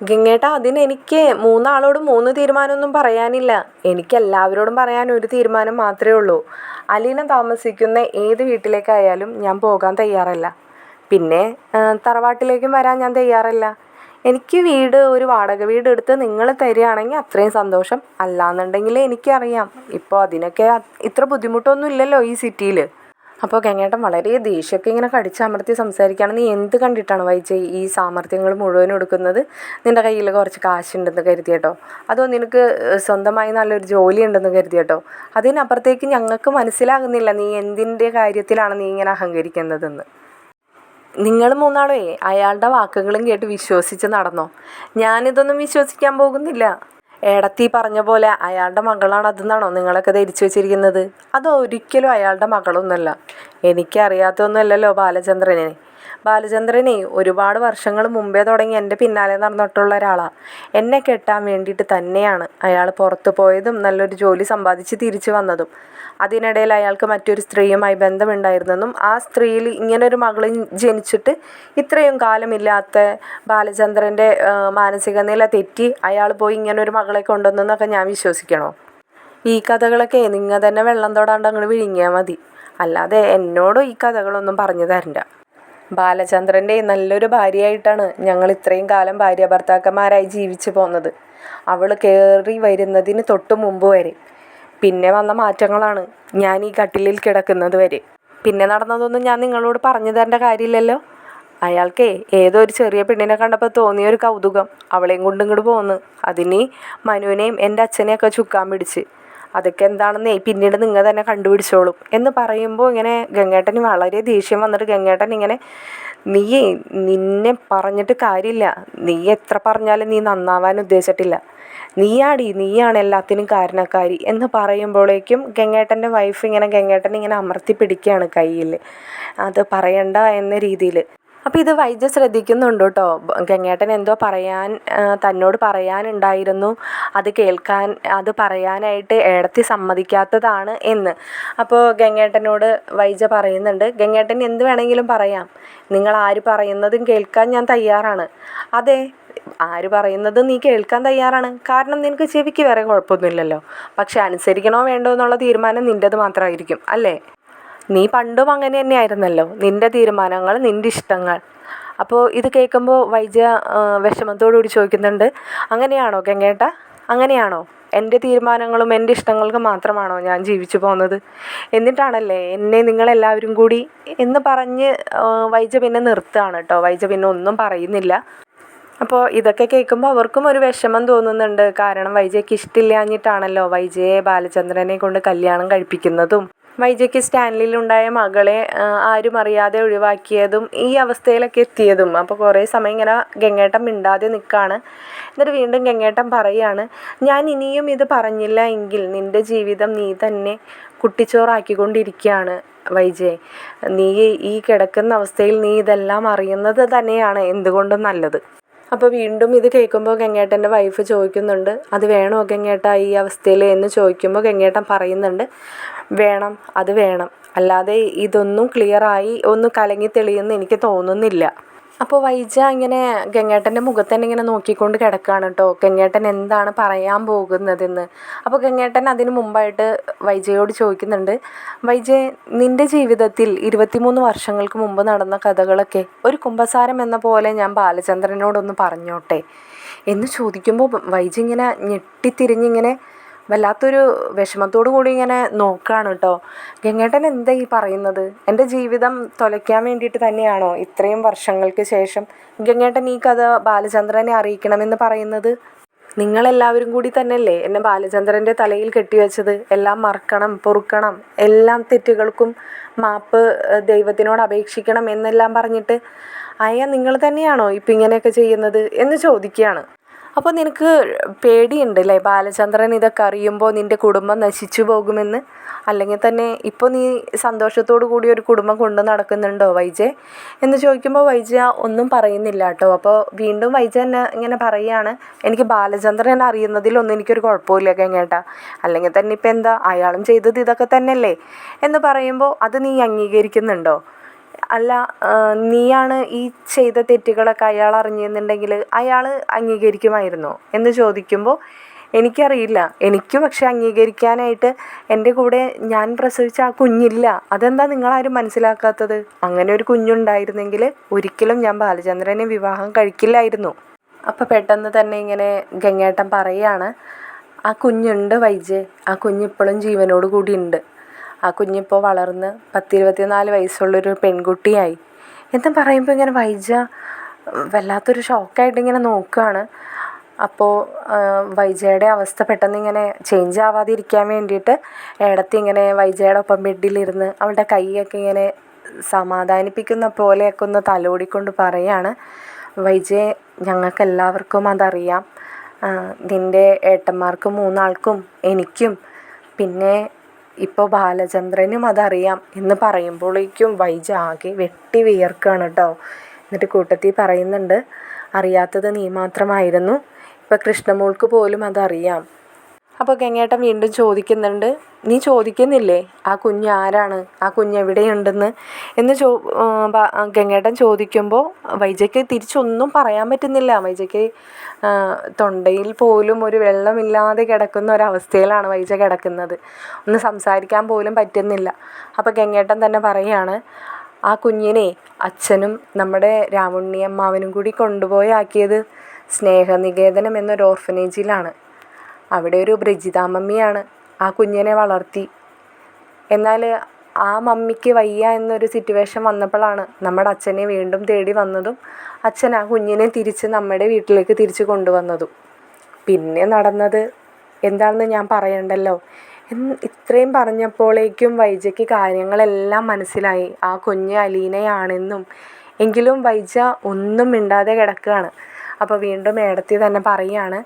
ഗംഗേട്ടാ, അതിനെനിക്ക് മൂന്നാളോടും മൂന്ന് തീരുമാനമൊന്നും പറയാനില്ല. എനിക്ക് എല്ലാവരോടും പറയാൻ ഒരു തീരുമാനം മാത്രമേ ഉള്ളൂ. അലീന താമസിക്കുന്ന ഏത് വീട്ടിലേക്കായാലും ഞാൻ പോകാൻ തയ്യാറല്ല. പിന്നെ തറവാട്ടിലേക്കും വരാൻ ഞാൻ തയ്യാറല്ല. എനിക്ക് ഒരു വാടക വീട് എടുത്ത് നിങ്ങൾ തരികയാണെങ്കിൽ അത്രയും സന്തോഷം. അല്ലാന്നുണ്ടെങ്കിൽ എനിക്കറിയാം ഇപ്പോൾ അതിനൊക്കെ ഇത്ര ബുദ്ധിമുട്ടൊന്നും ഇല്ലല്ലോ ഈ സിറ്റിയിൽ. അപ്പോൾ ഗംഗേട്ടൻ വളരെ ദേഷ്യമൊക്കെ ഇങ്ങനെ കടിച്ചമർത്തി സംസാരിക്കുകയാണ്. നീ എന്ത് കണ്ടിട്ടാണ് വൈജയ് ഈ സാമർത്ഥ്യങ്ങൾ മുഴുവനും എടുക്കുന്നത്? നിൻ്റെ കയ്യിൽ കുറച്ച് കാശുണ്ടെന്ന് കരുതിയേട്ടോ, അതോ നിനക്ക് സ്വന്തമായി നല്ലൊരു ജോലി ഉണ്ടെന്ന് കരുതിയേട്ടോ? അതിനപ്പുറത്തേക്ക് ഞങ്ങൾക്ക് മനസ്സിലാകുന്നില്ല നീ എന്തിൻ്റെ കാര്യത്തിലാണ് നീ ഇങ്ങനെ അഹങ്കരിക്കുന്നതെന്ന്. നിങ്ങൾ മൂന്നാളേ അയാളുടെ വാക്കുകളും കേട്ട് വിശ്വസിച്ച് നടന്നോ? ഞാനിതൊന്നും വിശ്വസിക്കാൻ പോകുന്നില്ല. ഏടത്തി പറഞ്ഞ പോലെ അയാളുടെ മകളാണ് അതെന്നാണോ നിങ്ങളൊക്കെ ധരിച്ചു വെച്ചിരിക്കുന്നത്? അതൊരിക്കലും അയാളുടെ മകളൊന്നുമല്ല. എനിക്കറിയാത്തൊന്നുമല്ലല്ലോ ബാലചന്ദ്രനെ ഒരുപാട് വർഷങ്ങൾ മുമ്പേ തുടങ്ങി എൻ്റെ പിന്നാലെ നടന്നിട്ടുള്ള ഒരാളാണ്. എന്നെ കെട്ടാൻ വേണ്ടിയിട്ട് തന്നെയാണ് അയാൾ പുറത്തു പോയതും നല്ലൊരു ജോലി സമ്പാദിച്ച് തിരിച്ചു വന്നതും. അതിനിടയിൽ അയാൾക്ക് മറ്റൊരു സ്ത്രീയുമായി ബന്ധമുണ്ടായിരുന്നെന്നും ആ സ്ത്രീയിൽ ഇങ്ങനൊരു മകൾ ജനിച്ചിട്ട് ഇത്രയും കാലമില്ലാത്ത ബാലചന്ദ്രൻ്റെ മാനസിക നില തെറ്റി അയാൾ പോയി ഇങ്ങനൊരു മകളെ കൊണ്ടുവന്നെന്നൊക്കെ ഞാൻ വിശ്വസിക്കണോ? ഈ കഥകളൊക്കെ നിങ്ങൾ തന്നെ വെള്ളം തൊടാണ്ട് അങ്ങോട്ട് വിഴുങ്ങിയാൽ മതി. അല്ലാതെ എന്നോടും ഈ കഥകളൊന്നും പറഞ്ഞു തരണ്ട. ബാലചന്ദ്രൻ്റെ നല്ലൊരു ഭാര്യയായിട്ടാണ് ഞങ്ങൾ ഇത്രയും കാലം ഭാര്യ ഭർത്താക്കന്മാരായി ജീവിച്ചു പോന്നത്. അവൾ കയറി വരുന്നതിന് തൊട്ട് മുമ്പ് വരെ. പിന്നെ വന്ന മാറ്റങ്ങളാണ് ഞാൻ ഈ കട്ടിലിൽ കിടക്കുന്നത് വരെ. പിന്നെ നടന്നതൊന്നും ഞാൻ നിങ്ങളോട് പറഞ്ഞു തരേണ്ട കാര്യമില്ലല്ലോ. അയാൾക്കേ ഏതോ ഒരു ചെറിയ പെണ്ണിനെ കണ്ടപ്പോൾ തോന്നിയൊരു കൗതുകം അവളെയും കൊണ്ട് ഇങ്ങോട്ട് പോന്ന്. അതിന് മനുവിനെയും എൻ്റെ അച്ഛനെയൊക്കെ ചുക്കാൻ പിടിച്ച്. അതൊക്കെ എന്താണെന്നേ പിന്നീട് നിങ്ങൾ തന്നെ കണ്ടുപിടിച്ചോളും എന്ന് പറയുമ്പോൾ ഇങ്ങനെ ഗംഗേട്ടന് വളരെ ദേഷ്യം വന്നിട്ട് ഗംഗേട്ടൻ ഇങ്ങനെ, നിന്നെ പറഞ്ഞിട്ട് കാര്യമില്ല. നീ എത്ര പറഞ്ഞാലും നീ നന്നാവാൻ ഉദ്ദേശിച്ചിട്ടില്ല. നീയാണ് എല്ലാത്തിനും കാരണക്കാരി എന്ന് പറയുമ്പോഴേക്കും ഗംഗേട്ടൻ്റെ വൈഫ് ഗംഗേട്ടനെ ഇങ്ങനെ അമർത്തി പിടിക്കുകയാണ് കയ്യിൽ, അത് പറയണ്ട എന്ന രീതിയിൽ. അപ്പോൾ ഇത് വൈദ്യ ശ്രദ്ധിക്കുന്നുണ്ട് കേട്ടോ. ഗംഗേട്ടൻ എന്തോ തന്നോട് പറയാനുണ്ടായിരുന്നു, അത് പറയാനായിട്ട് ഏടത്തി സമ്മതിക്കാത്തതാണ് എന്ന്. അപ്പോൾ ഗംഗേട്ടനോട് വൈദ്യ പറയുന്നുണ്ട്, ഗംഗേട്ടൻ എന്ത് വേണമെങ്കിലും പറയാം, നിങ്ങൾ ആര് പറയുന്നതും കേൾക്കാൻ ഞാൻ തയ്യാറാണ്. അതെ, ആര് പറയുന്നത് നീ കേൾക്കാൻ തയ്യാറാണ്, കാരണം നിനക്ക് ചെവിക്ക് വേറെ കുഴപ്പമൊന്നുമില്ലല്ലോ. പക്ഷെ അനുസരിക്കണോ വേണ്ടോ എന്നുള്ള തീരുമാനം നിൻ്റെത് മാത്രമായിരിക്കും അല്ലേ? നീ പണ്ടും അങ്ങനെ തന്നെയായിരുന്നല്ലോ, നിൻ്റെ തീരുമാനങ്ങൾ, നിൻ്റെ ഇഷ്ടങ്ങൾ. അപ്പോൾ ഇത് കേൾക്കുമ്പോൾ വൈദ്യ വിഷമത്തോടുകൂടി ചോദിക്കുന്നുണ്ട്, അങ്ങനെയാണോ ഗംഗേട്ട? അങ്ങനെയാണോ? എൻ്റെ തീരുമാനങ്ങളും എൻ്റെ ഇഷ്ടങ്ങൾക്കും മാത്രമാണോ ഞാൻ ജീവിച്ചു പോകുന്നത്? എന്നിട്ടാണല്ലേ എന്നെ നിങ്ങളെല്ലാവരും കൂടി എന്ന് പറഞ്ഞ് വൈദ്യ പിന്നെ നിർത്തുകയാണ് കേട്ടോ. വൈദ്യ പിന്നെ ഒന്നും പറയുന്നില്ല. അപ്പോൾ ഇതൊക്കെ കേൾക്കുമ്പോൾ അവർക്കും ഒരു വിഷമം തോന്നുന്നുണ്ട്. കാരണം വൈജയ്ക്ക് ഇഷ്ടമില്ലാഞ്ഞിട്ടാണല്ലോ വൈജയെ ബാലചന്ദ്രനെ കൊണ്ട് കല്യാണം കഴിപ്പിക്കുന്നതും വൈജയ്ക്ക് സ്റ്റാൻലിയിലുണ്ടായ മകളെ ആരും അറിയാതെ ഒഴിവാക്കിയതും ഈ അവസ്ഥയിലൊക്കെ എത്തിയതും. അപ്പോൾ കുറേ സമയം ഇങ്ങനെ ഗംഗേട്ടൻ മിണ്ടാതെ നിൽക്കുകയാണ്. എന്നിട്ട് വീണ്ടും ഗംഗേട്ടൻ പറയുകയാണ്, ഞാൻ ഇനിയും ഇത് പറഞ്ഞില്ല എങ്കിൽ നിൻ്റെ ജീവിതം നീ തന്നെ കുട്ടിച്ചോറാക്കിക്കൊണ്ടിരിക്കുകയാണ് വൈജയ്. നീ ഈ കിടക്കുന്ന അവസ്ഥയിൽ നീ ഇതെല്ലാം അറിയുന്നത് തന്നെയാണ് എന്തുകൊണ്ടും നല്ലത്. അപ്പോൾ വീണ്ടും ഇത് കേൾക്കുമ്പോൾ ഗംഗേട്ടൻ്റെ വൈഫ് ചോദിക്കുന്നുണ്ട്, അത് വേണോ ഗംഗേട്ട ഈ അവസ്ഥയിൽ എന്ന് ചോദിക്കുമ്പോൾ ഗംഗേട്ടൻ പറയുന്നുണ്ട്, വേണം, അത് വേണം. അല്ലാതെ ഇതൊന്നും ക്ലിയറായി ഒന്ന് കലങ്ങി തെളിയുമെന്ന് എനിക്ക് തോന്നുന്നില്ല. അപ്പോൾ വൈജ ഇങ്ങനെ ഗംഗേട്ടൻ്റെ മുഖത്ത് തന്നെ ഇങ്ങനെ നോക്കിക്കൊണ്ട് കിടക്കുകയാണ് കേട്ടോ, ഗംഗേട്ടൻ എന്താണ് പറയാൻ പോകുന്നതെന്ന്. അപ്പോൾ ഗംഗേട്ടൻ അതിന് മുമ്പായിട്ട് വൈജയോട് ചോദിക്കുന്നുണ്ട്, വൈജയ്, നിൻ്റെ ജീവിതത്തിൽ 23 വർഷങ്ങൾക്ക് മുമ്പ് നടന്ന കഥകളൊക്കെ ഒരു കുമ്പസാരം എന്ന പോലെ ഞാൻ ബാലചന്ദ്രനോടൊന്ന് പറഞ്ഞോട്ടെ എന്ന് ചോദിക്കുമ്പോൾ വൈജ ഇങ്ങനെ ഞെട്ടിത്തിരിഞ്ഞിങ്ങനെ വല്ലാത്തൊരു വിഷമത്തോടു കൂടി ഇങ്ങനെ നോക്കുകയാണ് കേട്ടോ. ഗംഗേട്ടൻ എന്താ ഈ പറയുന്നത്? എൻ്റെ ജീവിതം തുലയ്ക്കാൻ വേണ്ടിയിട്ട് തന്നെയാണോ ഇത്രയും വർഷങ്ങൾക്ക് ശേഷം ഗംഗേട്ടൻ ഈ കഥ ബാലചന്ദ്രനെ അറിയിക്കണമെന്ന് പറയുന്നത്? നിങ്ങളെല്ലാവരും കൂടി തന്നെയല്ലേ എന്നെ ബാലചന്ദ്രൻ്റെ തലയിൽ കെട്ടിവെച്ചത്? എല്ലാം മറക്കണം, പൊറുക്കണം, എല്ലാ തെറ്റുകൾക്കും മാപ്പ് ദൈവത്തിനോട് അപേക്ഷിക്കണം എന്നെല്ലാം പറഞ്ഞിട്ട് നിങ്ങൾ തന്നെയാണോ ഇപ്പം ഇങ്ങനെയൊക്കെ ചെയ്യുന്നത് എന്ന് ചോദിക്കുകയാണ്. അപ്പോൾ നിനക്ക് പേടിയുണ്ടല്ലേ ബാലചന്ദ്രൻ ഇതൊക്കെ അറിയുമ്പോൾ നിൻ്റെ കുടുംബം നശിച്ചു പോകുമെന്ന്? അല്ലെങ്കിൽ തന്നെ ഇപ്പോൾ നീ സന്തോഷത്തോടു കൂടി ഒരു കുടുംബം കൊണ്ട് നടക്കുന്നുണ്ടോ വൈജയ് എന്ന് ചോദിക്കുമ്പോൾ വൈജ ഒന്നും പറയുന്നില്ല കേട്ടോ. അപ്പോൾ വീണ്ടും വൈജ തന്നെ ഇങ്ങനെ പറയുകയാണ്, എനിക്ക് ബാലചന്ദ്രൻ അറിയുന്നതിലൊന്നും എനിക്കൊരു കുഴപ്പമില്ല ഗംഗേട്ട. അല്ലെങ്കിൽ തന്നെ ഇപ്പം എന്താ, അയാളും ചെയ്തത് ഇതൊക്കെ തന്നെയല്ലേ എന്ന് പറയുമ്പോൾ അത് നീ അംഗീകരിക്കുന്നുണ്ടോ? അല്ല നീയാണ് ഈ ചെയ്ത തെറ്റുകളൊക്കെ അയാൾ അറിഞ്ഞിരുന്നുണ്ടെങ്കിൽ അയാൾ അംഗീകരിക്കുമായിരുന്നോ എന്ന് ചോദിക്കുമ്പോൾ എനിക്കറിയില്ല. എനിക്ക് പക്ഷെ അംഗീകരിക്കാനായിട്ട് എൻ്റെ കൂടെ ഞാൻ പ്രസവിച്ച ആ കുഞ്ഞില്ല. അതെന്താ നിങ്ങളാരും മനസ്സിലാക്കാത്തത്? അങ്ങനെ ഒരു കുഞ്ഞുണ്ടായിരുന്നെങ്കിൽ ഒരിക്കലും ഞാൻ ബാലചന്ദ്രനെ വിവാഹം കഴിക്കില്ലായിരുന്നു. അപ്പോൾ പെട്ടെന്ന് തന്നെ ഇങ്ങനെ ഗംഗേട്ടൻ പറയുകയാണ്, ആ കുഞ്ഞുണ്ട് വൈജെ, ആ കുഞ്ഞിപ്പോഴും ജീവനോട് കൂടി ഉണ്ട്. ആ കുഞ്ഞിപ്പോൾ വളർന്ന് 10-24 വയസ്സുള്ളൊരു പെൺകുട്ടിയായി എന്ന് പറയുമ്പോൾ ഇങ്ങനെ വൈജ വല്ലാത്തൊരു ഷോക്കായിട്ട് ഇങ്ങനെ നോക്കുകയാണ്. അപ്പോൾ വൈജയുടെ അവസ്ഥ പെട്ടെന്ന് ഇങ്ങനെ ചേഞ്ച് ആവാതിരിക്കാൻ വേണ്ടിയിട്ട് ഏടത്തി ഇങ്ങനെ വൈജയുടെ ഒപ്പം ബെഡിലിരുന്ന് അവളുടെ കൈയൊക്കെ ഇങ്ങനെ സമാധാനിപ്പിക്കുന്ന പോലെയൊക്കെ ഒന്ന് തലോടിക്കൊണ്ട് പറയാണ്, വൈജയെ ഞങ്ങൾക്കെല്ലാവർക്കും അതറിയാം. നിൻ്റെ ഏട്ടന്മാർക്ക് 3 ആൾക്കും എനിക്കും പിന്നെ ഇപ്പോൾ ബാലചന്ദ്രനും അതറിയാം എന്ന് പറയുമ്പോഴേക്കും വൈജ ആകെ വെട്ടി വിയർക്കുകയാണ് കേട്ടോ. എന്നിട്ട് കൂട്ടത്തിൽ പറയുന്നുണ്ട്, അറിയാത്തത് നീ മാത്രമായിരുന്നു, ഇപ്പോൾ കൃഷ്ണമോൾക്ക് പോലും അതറിയാം. അപ്പോൾ ഗംഗേട്ടൻ വീണ്ടും ചോദിക്കുന്നുണ്ട്, നീ ചോദിക്കുന്നില്ലേ ആ കുഞ്ഞ് ആരാണ്, ആ കുഞ്ഞ് എവിടെയുണ്ടെന്ന് എന്ന് ഗംഗേട്ടൻ ചോദിക്കുമ്പോൾ വൈജയ്ക്ക് തിരിച്ചൊന്നും പറയാൻ പറ്റുന്നില്ല. വൈജയ്ക്ക് തൊണ്ടയിൽ പോലും ഒരു വെള്ളമില്ലാതെ കിടക്കുന്ന ഒരവസ്ഥയിലാണ് വൈജ കിടക്കുന്നത്. ഒന്ന് സംസാരിക്കാൻ പോലും പറ്റുന്നില്ല. അപ്പോൾ ഗംഗേട്ടൻ തന്നെ പറയുകയാണ്, ആ കുഞ്ഞിനെ അച്ഛനും നമ്മുടെ രാമുണ്ണിയമ്മാവനും കൂടി കൊണ്ടുപോയി ആക്കിയത് സ്നേഹനികേതനം എന്നൊരു ഓർഫനേജിലാണ്. അവിടെ ഒരു ബ്രിജിത മമ്മിയാണ് ആ കുഞ്ഞിനെ വളർത്തി. എന്നാൽ ആ മമ്മിക്ക് വയ്യ എന്നൊരു സിറ്റുവേഷൻ വന്നപ്പോഴാണ് നമ്മുടെ അച്ഛനെ വീണ്ടും തേടി വന്നതും അച്ഛൻ ആ കുഞ്ഞിനെ തിരിച്ച് നമ്മുടെ വീട്ടിലേക്ക് തിരിച്ച് കൊണ്ടുവന്നതും. പിന്നെ നടന്നത് എന്താണെന്ന് ഞാൻ പറയണ്ടല്ലോ. ഇത്രയും പറഞ്ഞപ്പോഴേക്കും വൈജയ്ക്ക് കാര്യങ്ങളെല്ലാം മനസ്സിലായി, ആ കുഞ്ഞ് അലീനയാണെന്നും. എങ്കിലും വൈജ ഒന്നും മിണ്ടാതെ കിടക്കുകയാണ്. അപ്പോൾ വീണ്ടും ഏടത്തി തന്നെ പറയുകയാണ്,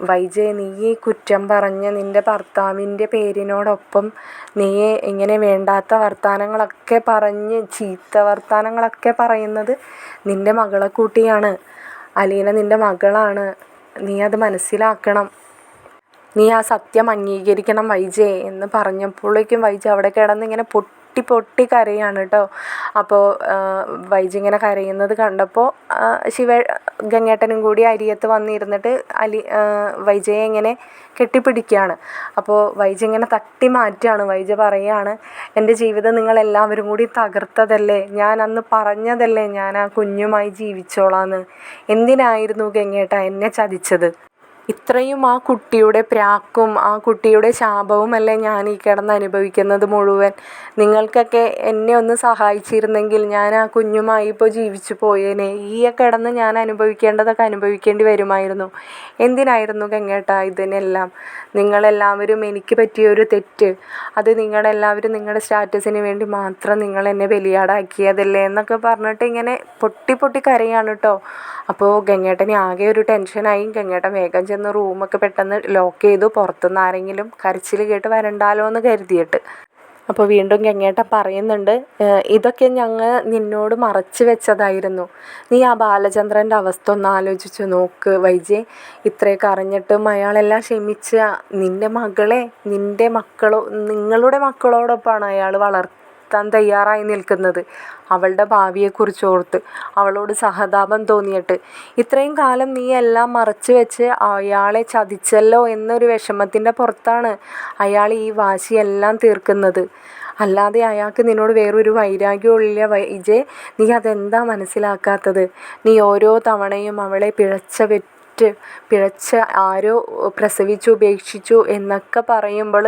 വൈജയെ നീ കുറ്റം പറഞ്ഞ് നിൻ്റെ ഭർത്താവിൻ്റെ പേരിനോടൊപ്പം നീ ഇങ്ങനെ വേണ്ടാത്ത വർത്തമാനങ്ങളൊക്കെ പറഞ്ഞ് ചീത്ത വർത്തമാനങ്ങളൊക്കെ പറയുന്നത് നിൻ്റെ മകളെ കൂട്ടിയാണ്. അലീന നിൻ്റെ മകളാണ്, നീ അത് മനസ്സിലാക്കണം, നീ ആ സത്യം അംഗീകരിക്കണം വൈജയെ എന്ന് പറഞ്ഞപ്പോഴേക്കും വൈജ അവിടെ കിടന്ന് ഇങ്ങനെ പൊട്ടി കരയാണ് കേട്ടോ. അപ്പോൾ വൈജ ഇങ്ങനെ കരയുന്നത് കണ്ടപ്പോൾ ഗംഗേട്ടനും കൂടി അരിയത്ത് വന്നിരുന്നിട്ട് വൈജയെ ഇങ്ങനെ കെട്ടിപ്പിടിക്കുകയാണ്. അപ്പോൾ വൈജ ഇങ്ങനെ തട്ടി മാറ്റുകയാണ്. വൈജ പറയുകയാണ്, എൻ്റെ ജീവിതം നിങ്ങളെല്ലാവരും കൂടി തകർത്തതല്ലേ, ഞാൻ അന്ന് പറഞ്ഞതല്ലേ ഞാൻ ആ കുഞ്ഞുമായി ജീവിച്ചോളാന്ന്. എന്തിനായിരുന്നു ഗംഗേട്ട എന്നെ ചതിച്ചത്? ഇത്രയും ആ കുട്ടിയുടെ പ്രാക്കും ആ കുട്ടിയുടെ ശാപവുമല്ലേ ഞാൻ ഈ കിടന്ന് അനുഭവിക്കുന്നത് മുഴുവൻ. നിങ്ങൾക്കൊക്കെ എന്നെ ഒന്ന് സഹായിച്ചിരുന്നെങ്കിൽ ഞാൻ ആ കുഞ്ഞുമായി ഇപ്പോൾ ജീവിച്ചു പോയേനെ. ഈ കിടന്ന് ഞാൻ അനുഭവിക്കേണ്ടതൊക്കെ അനുഭവിക്കേണ്ടി വരുമായിരുന്നു. എന്തിനായിരുന്നു ഗംഗേട്ടാ ഇതിനെല്ലാം? നിങ്ങളെല്ലാവരും എനിക്ക് പറ്റിയൊരു തെറ്റ്, അത് നിങ്ങളെല്ലാവരും നിങ്ങളുടെ സ്റ്റാറ്റസിന് വേണ്ടി മാത്രം നിങ്ങൾ എന്നെ ബലിയാടാക്കിയതല്ലേ എന്നൊക്കെ പറഞ്ഞിട്ട് ഇങ്ങനെ പൊട്ടി കരയാണ് കേട്ടോ. അപ്പോൾ ഗംഗേട്ടന് ആകെ ഒരു ടെൻഷനായി. ഗംഗേട്ടൻ വേഗം ചെന്ന് റൂമൊക്കെ പെട്ടെന്ന് ലോക്ക് ചെയ്തു, പുറത്തുനിന്ന് ആരെങ്കിലും കരച്ചിൽ കേട്ട് വരണ്ടാലോ എന്ന് കരുതിയിട്ട്. അപ്പോൾ വീണ്ടും ഗംഗേട്ടൻ പറയുന്നുണ്ട്, ഇതൊക്കെ ഞങ്ങൾ നിന്നോട് മറച്ചു വെച്ചതായിരുന്നു. നീ ആ ബാലചന്ദ്രൻ്റെ അവസ്ഥ ഒന്ന് ആലോചിച്ച് നോക്ക് വൈജെ. ഇത്രയൊക്കെ അറിഞ്ഞിട്ടും അയാളെല്ലാം ക്ഷമിച്ച നിൻ്റെ മകളെ നിങ്ങളുടെ മക്കളോടൊപ്പമാണ് അയാൾ വളർത്താൻ തയ്യാറായി നിൽക്കുന്നത്. അവളുടെ ഭാവിയെക്കുറിച്ച് ഓർത്ത് അവളോട് സഹതാപം തോന്നിയിട്ട് ഇത്രയും കാലം നീ എല്ലാം മറച്ചു വെച്ച് അയാളെ ചതിച്ചല്ലോ എന്നൊരു വിഷമത്തിൻ്റെ പുറത്താണ് അയാൾ ഈ വാശിയെല്ലാം തീർക്കുന്നത്. അല്ലാതെ അയാൾക്ക് നിന്നോട് വേറൊരു വൈരാഗ്യമില്ല വൈജെ. നീ അതെന്താ മനസ്സിലാക്കാത്തത്? നീ ഓരോ തവണയും അവളെ പിഴച്ച് ആരോ പ്രസവിച്ചു ഉപേക്ഷിച്ചു എന്നൊക്കെ പറയുമ്പോൾ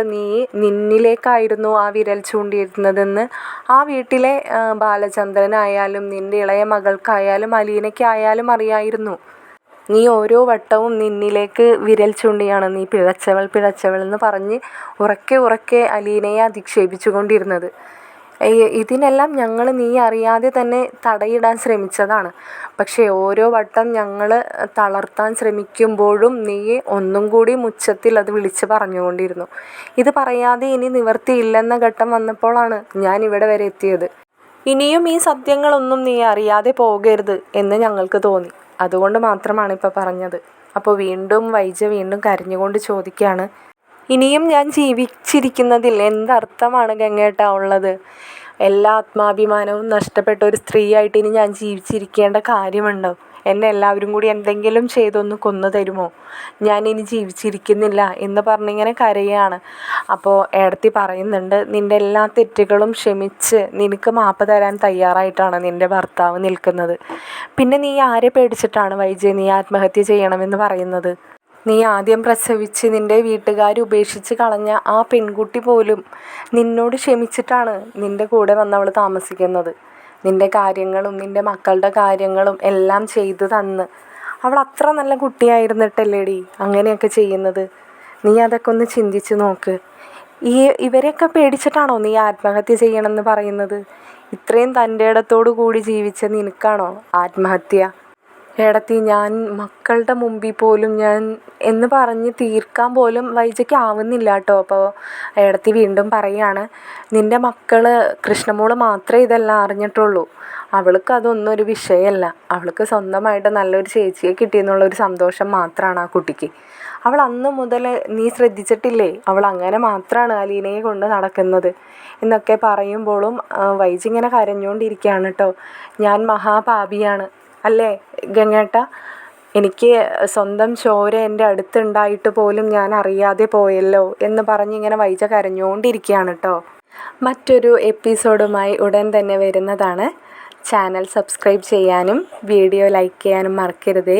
നിന്നിലേക്കായിരുന്നു ആ വിരൽ ചൂണ്ടിയിരുന്നതെന്ന് ആ വീട്ടിലെ ബാലചന്ദ്രനായാലും നിൻ്റെ ഇളയ മകൾക്കായാലും അലീനയ്ക്കായാലും അറിയായിരുന്നു. നീ ഓരോ വട്ടവും നിന്നിലേക്ക് വിരൽ ചൂണ്ടിയാണ് നീ പിഴച്ചവൾ എന്ന് പറഞ്ഞ് ഉറക്കെ അലീനയെ അധിക്ഷേപിച്ചു കൊണ്ടിരുന്നത്. ഇതിനെല്ലാം ഞങ്ങൾ നീ അറിയാതെ തന്നെ തടയിടാൻ ശ്രമിച്ചതാണ്. പക്ഷേ ഓരോ വട്ടം ഞങ്ങൾ തളർത്താൻ ശ്രമിക്കുമ്പോഴും നീ ഒന്നും കൂടി ഉച്ചത്തിൽ അത് വിളിച്ച് പറഞ്ഞുകൊണ്ടിരുന്നു. ഇത് പറയാതെ ഇനി നിവർത്തിയില്ലെന്ന ഘട്ടം വന്നപ്പോഴാണ് ഞാൻ ഇവിടെ വരെ എത്തിയത്. ഇനിയും ഈ സത്യങ്ങളൊന്നും നീ അറിയാതെ പോകരുത് എന്ന് ഞങ്ങൾക്ക് തോന്നി. അതുകൊണ്ട് മാത്രമാണ് ഇപ്പോൾ പറഞ്ഞത്. അപ്പോൾ വൈജ വീണ്ടും കരഞ്ഞുകൊണ്ട് ചോദിക്കുകയാണ്, ഇനിയും ഞാൻ ജീവിച്ചിരിക്കുന്നതിൽ എന്തർത്ഥമാണ് ഗംഗേട്ട ഉള്ളത്? എല്ലാ ആത്മാഭിമാനവും നഷ്ടപ്പെട്ട ഒരു സ്ത്രീയായിട്ട് ഇനി ഞാൻ ജീവിച്ചിരിക്കേണ്ട കാര്യമുണ്ടോ? എന്നെ എല്ലാവരും കൂടി എന്തെങ്കിലും ചെയ്തൊന്ന് കൊന്നു തരുമോ? ഞാനിനി ജീവിച്ചിരിക്കുന്നില്ല എന്ന് പറഞ്ഞിങ്ങനെ കരയാണ്. അപ്പോൾ ഏടത്തി പറയുന്നുണ്ട്, നിൻ്റെ എല്ലാ തെറ്റുകളും ക്ഷമിച്ച് നിനക്ക് മാപ്പ് തരാൻ തയ്യാറായിട്ടാണ് നിൻ്റെ ഭർത്താവ് നിൽക്കുന്നത്. പിന്നെ നീ ആരെ പേടിച്ചിട്ടാണ് വൈജയ് നീ ആത്മഹത്യ ചെയ്യണമെന്ന് പറയുന്നത്? നീ ആദ്യം പ്രസവിച്ച് നിൻ്റെ വീട്ടുകാർ ഉപേക്ഷിച്ച് കളഞ്ഞ ആ പെൺകുട്ടി പോലും നിന്നോട് ക്ഷമിച്ചിട്ടാണ് നിൻ്റെ കൂടെ വന്നവൾ താമസിക്കുന്നത്. നിൻ്റെ കാര്യങ്ങളും നിൻ്റെ മക്കളുടെ കാര്യങ്ങളും എല്ലാം ചെയ്തു തന്ന് അവൾ അത്ര നല്ല കുട്ടിയായിരുന്നിട്ടല്ലേടി അങ്ങനെയൊക്കെ ചെയ്യുന്നത്? നീ അതൊക്കെ ഒന്ന് ചിന്തിച്ച് നോക്ക്. ഇവരെയൊക്കെ പേടിച്ചിട്ടാണോ നീ ആത്മഹത്യ ചെയ്യണമെന്ന് പറയുന്നത്? ഇത്രയും തൻ്റെ ഇടത്തോടു കൂടി ജീവിച്ച നിനക്കാണോ ആത്മഹത്യ? ഏടത്തി, ഞാൻ മക്കളുടെ മുമ്പിൽ പോലും ഞാൻ എന്ന് പറഞ്ഞ് തീർക്കാൻ പോലും വൈജയ്ക്ക് ആവുന്നില്ല കേട്ടോ. അപ്പോൾ ഏടത്തി വീണ്ടും പറയുകയാണ്, നിൻ്റെ മക്കൾ കൃഷ്ണമോൾ മാത്രമേ ഇതെല്ലാം അറിഞ്ഞിട്ടുള്ളൂ. അവൾക്ക് അതൊന്നും ഒരു വിഷയമല്ല. അവൾക്ക് സ്വന്തമായിട്ട് നല്ലൊരു ചേച്ചിയെ കിട്ടിയെന്നുള്ളൊരു സന്തോഷം മാത്രമാണ് ആ കുട്ടിക്ക്. അവൾ അന്ന് മുതൽ നീ ശ്രദ്ധിച്ചിട്ടില്ലേ, അവൾ അങ്ങനെ മാത്രമാണ് അലീനയെ കൊണ്ട് നടക്കുന്നത് എന്നൊക്കെ പറയുമ്പോഴും വൈജി ഇങ്ങനെ കരഞ്ഞുകൊണ്ടിരിക്കുകയാണ് കേട്ടോ. ഞാൻ മഹാപാപിയാണ് അല്ലേ ഗംഗേട്ട? എനിക്ക് സ്വന്തം ചോര എൻ്റെ അടുത്തുണ്ടായിട്ട് പോലും ഞാൻ അറിയാതെ പോയല്ലോ എന്ന് പറഞ്ഞിങ്ങനെ വൈജ കരഞ്ഞുകൊണ്ടിരിക്കുകയാണ് കേട്ടോ. മറ്റൊരു എപ്പിസോഡുമായി ഉടൻ തന്നെ വരുന്നതാണ്. ചാനൽ സബ്സ്ക്രൈബ് ചെയ്യാനും വീഡിയോ ലൈക്ക് ചെയ്യാനും മറക്കരുതേ.